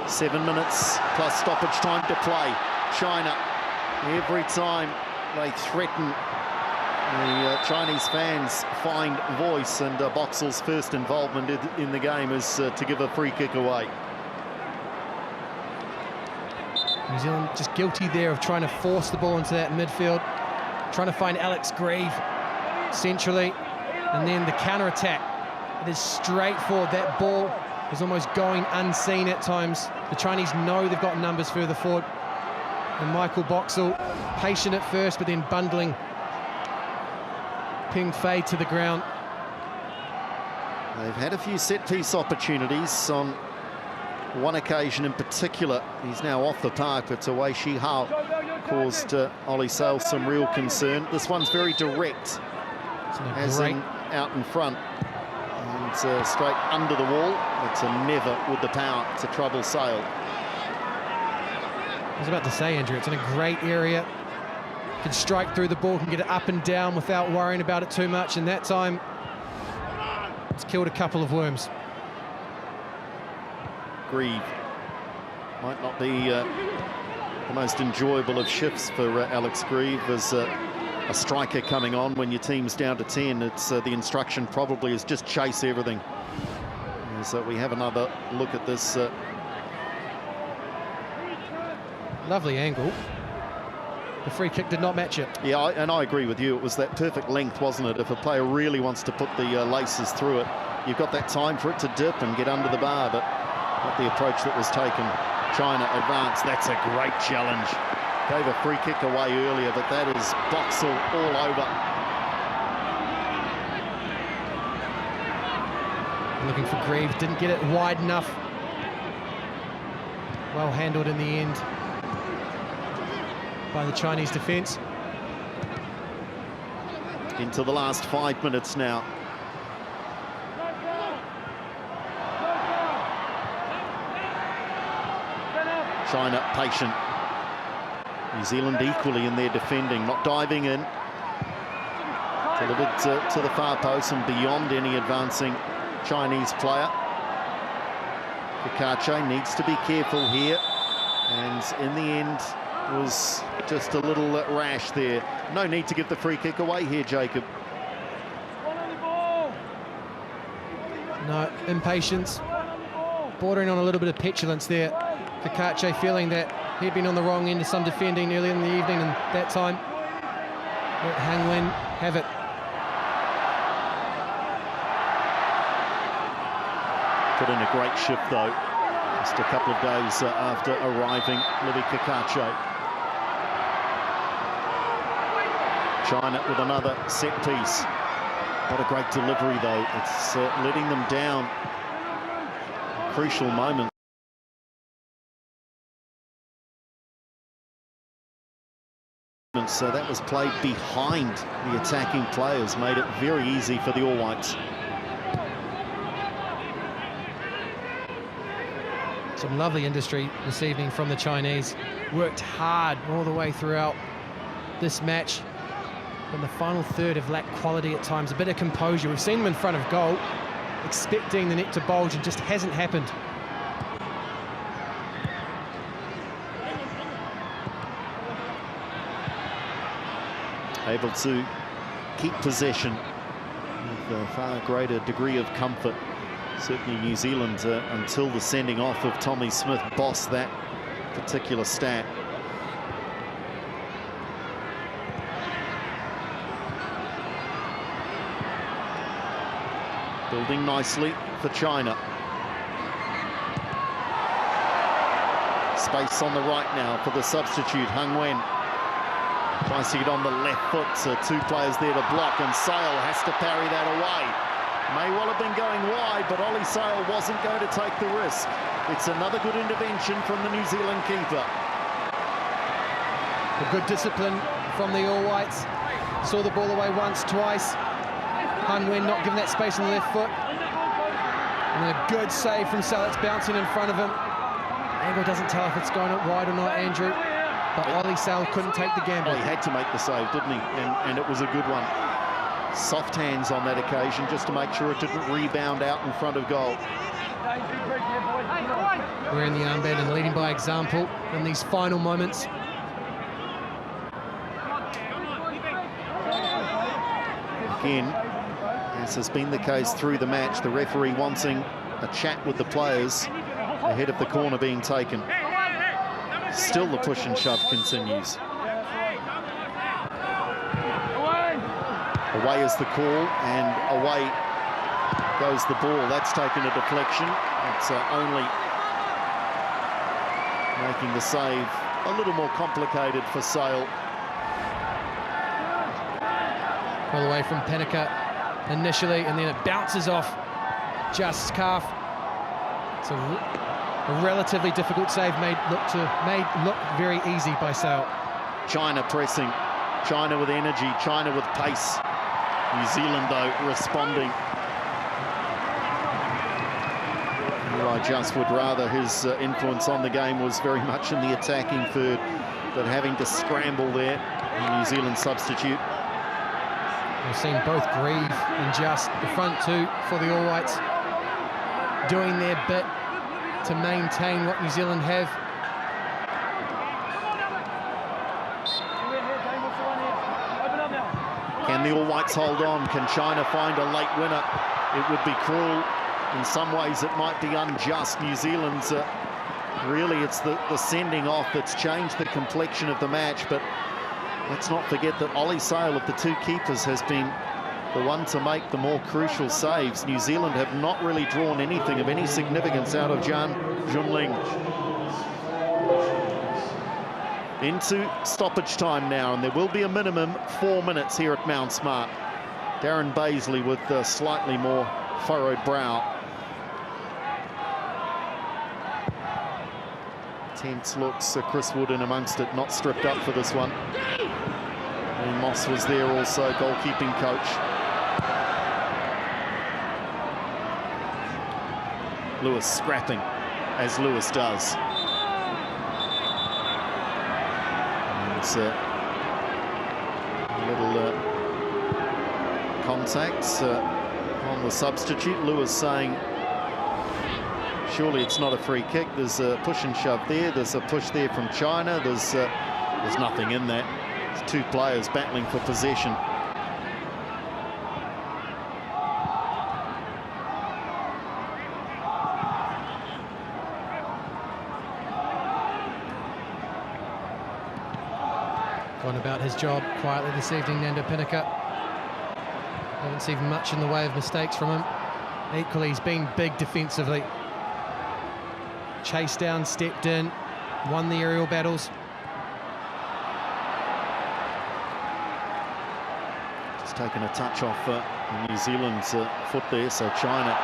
7 minutes plus stoppage time to play. China, every time they threaten, the Chinese fans find voice, and Boxall's first involvement in the game is to give a free kick away. New Zealand just guilty there of trying to force the ball into that midfield, trying to find Alex Grieve centrally, and then the counter-attack. It is straightforward. That ball is almost going unseen at times. The Chinese know they've got numbers further forward. And Michael Boxall, patient at first, but then bundling Ping Fei to the ground. They've had a few set-piece opportunities. On one occasion in particular, he's now off the park, but Wei Shi Hao caused Ollie Sail some real concern. This one's very direct, as in out in front. And straight under the wall, but never with the power to trouble Sail. I was about to say, Andrew, it's in a great area. Can strike through the ball, can get it up and down without worrying about it too much, and that time it's killed a couple of worms. Grieve might not be the most enjoyable of shifts for Alex Grieve as a striker coming on. When your team's down to 10, it's the instruction probably is just chase everything. So we have another look at this. Lovely angle. The free kick did not match it. Yeah, and I agree with you. It was that perfect length, wasn't it? If a player really wants to put the laces through it, you've got that time for it to dip and get under the bar, but not the approach that was taken. China advanced. That's a great challenge. Gave a free kick away earlier, but that is Boxall all over. Looking for Grieve, didn't get it wide enough. Well handled in the end by the Chinese defence. Into the last 5 minutes now. China patient. New Zealand equally in their defending, not diving in. Delivered to the far post and beyond any advancing Chinese player. Kakache needs to be careful here, and in the end was just a little rash there. No need to give the free kick away here, Jacob. No, impatience, bordering on a little bit of petulance there. Kakache feeling that he'd been on the wrong end of some defending earlier in the evening, and that time let Hang Wen have it. Put in a great shift though, just a couple of days after arriving, Livy Kakache. China with another set piece. What a great delivery though. It's letting them down. Crucial moment. So that was played behind the attacking players, made it very easy for the All Whites. Some lovely industry this evening from the Chinese. Worked hard all the way throughout this match. In the final third have lacked quality at times, a bit of composure. We've seen them in front of goal, expecting the net to bulge, and just hasn't happened. Able to keep possession with a far greater degree of comfort. Certainly New Zealand, until the sending off of Tommy Smith, bossed that particular stat. Building nicely for China. Space on the right now for the substitute, Hang Wen. Tries to get on the left foot, so two players there to block, and Sail has to parry that away. May well have been going wide, but Ollie Sail wasn't going to take the risk. It's another good intervention from the New Zealand keeper. A good discipline from the All Whites. Saw the ball away once, twice. Han Wen not giving that space on the left foot. And then a good save from Sal. It's bouncing in front of him. Angle doesn't tell if it's going up wide or not, Andrew. But Ollie Sal couldn't take the gamble. Oh, he had to make the save, didn't he? And it was a good one. Soft hands on that occasion, just to make sure it didn't rebound out in front of goal. We're in the armband and leading by example in these final moments. Again, as has been the case through the match, the referee wanting a chat with the players ahead of the corner being taken. Still the push and shove continues. Away is the call, and away goes the ball. That's taken a deflection. It's only making the save a little more complicated for Sale. All away from Pennica initially, and then it bounces off just calf. It's a relatively difficult save made look very easy by Sale. China pressing, China with energy, China with pace. New Zealand, though, responding. I just would rather his influence on the game was very much in the attacking third, but having to scramble there, the New Zealand substitute. We've seen both Grieve and Just, the front two for the All Whites, doing their bit to maintain what New Zealand have. Can the All Whites hold on? Can China find a late winner? It would be cruel. In some ways, it might be unjust. New Zealand's really, it's the sending off that's changed the complexion of the match. But let's not forget that Ollie Sale, of the two keepers, has been the one to make the more crucial saves. New Zealand have not really drawn anything of any significance out of Jan Junling. Into stoppage time now, and there will be a minimum 4 minutes here at Mount Smart. Darren Baisley with a slightly more furrowed brow. Tense looks, Chris Wood in amongst it, not stripped up for this one. And Moss was there also, goalkeeping coach. Lewis scrapping, as Lewis does. It's a little contacts on the substitute. Lewis saying, surely it's not a free kick. There's a push and shove there. There's a push there from China. There's nothing in that. It's two players battling for possession. Gone about his job quietly this evening, Nando Pennica. Haven't seen much in the way of mistakes from him. Equally, he's been big defensively. Chased down, stepped in, won the aerial battles. Just taken a touch off New Zealand's foot there, so China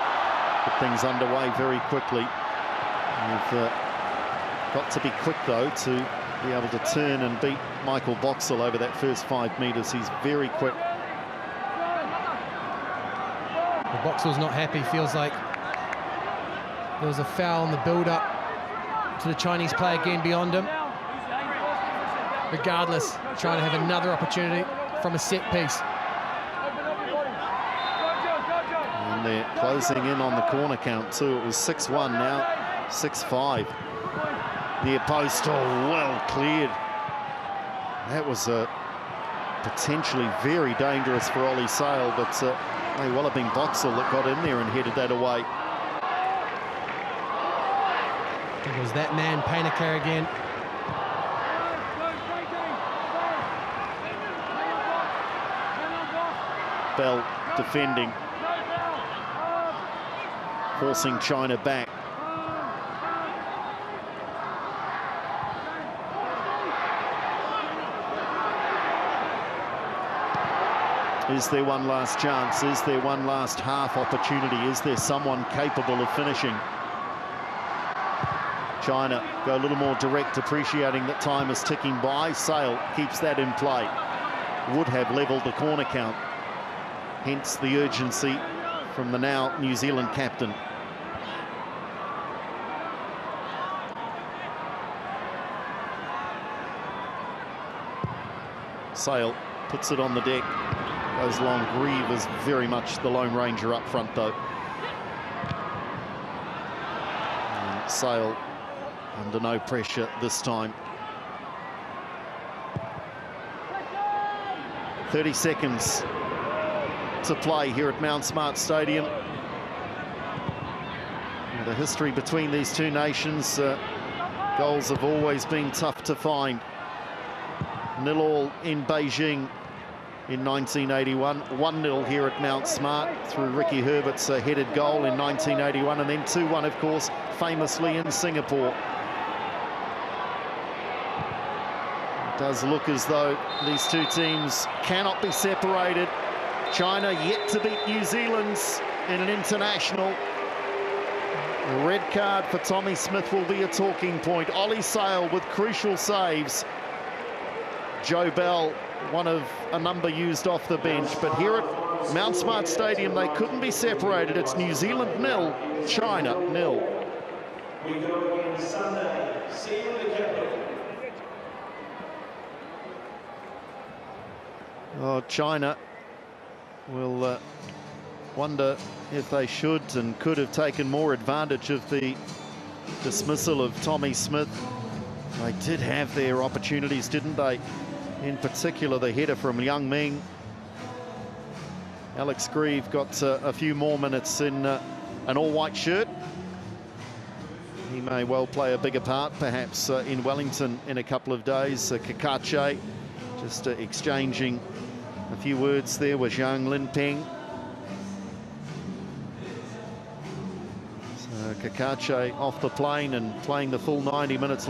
put things underway very quickly. You've got to be quick, though, to be able to turn and beat Michael Boxall over that first 5 metres. He's very quick. Well, Boxall's not happy. Feels like there was a foul in the build-up to the Chinese player again beyond him. Regardless, trying to have another opportunity from a set piece. And they're closing in on the corner count too. It was 6-1, now 6-5. Near post, oh, well cleared. That was potentially very dangerous for Ollie Sale, but may well have been Boxall that got in there and headed that away. It was that man, Pennica, again. Bell defending, forcing China back. Is there one last chance? Is there one last half opportunity? Is there someone capable of finishing? China go a little more direct, appreciating that time is ticking by. Sale keeps that in play. would have levelled the corner count. Hence the urgency from the now New Zealand captain. Sale puts it on the deck, goes long. Grieve is very much the Lone Ranger up front though. And Sale under no pressure this time. 30 seconds to play here at Mount Smart Stadium. The history between these two nations, goals have always been tough to find. 0-0 in Beijing in 1981, 1-0 here at Mount Smart through Ricky Herbert's headed goal in 1981, and then 2-1, of course, famously in Singapore. It does look as though these two teams cannot be separated. China yet to beat New Zealand in an international. The red card for Tommy Smith will be a talking point. Ollie Sale with crucial saves. Joe Bell, one of a number used off the bench. But here at Mount Smart Stadium, they couldn't be separated. It's New Zealand 0, China 0. We go again Sunday. See you in the capital. Oh, China will wonder if they should and could have taken more advantage of the dismissal of Tommy Smith. They did have their opportunities, didn't they? In particular, the header from Yang Ming. Alex Grieve got a few more minutes in an all-white shirt. He may well play a bigger part, perhaps, in Wellington in a couple of days. Kakache just exchanging a few words there with Zhang Linpeng. So Kakache off the plane and playing the full 90 minutes.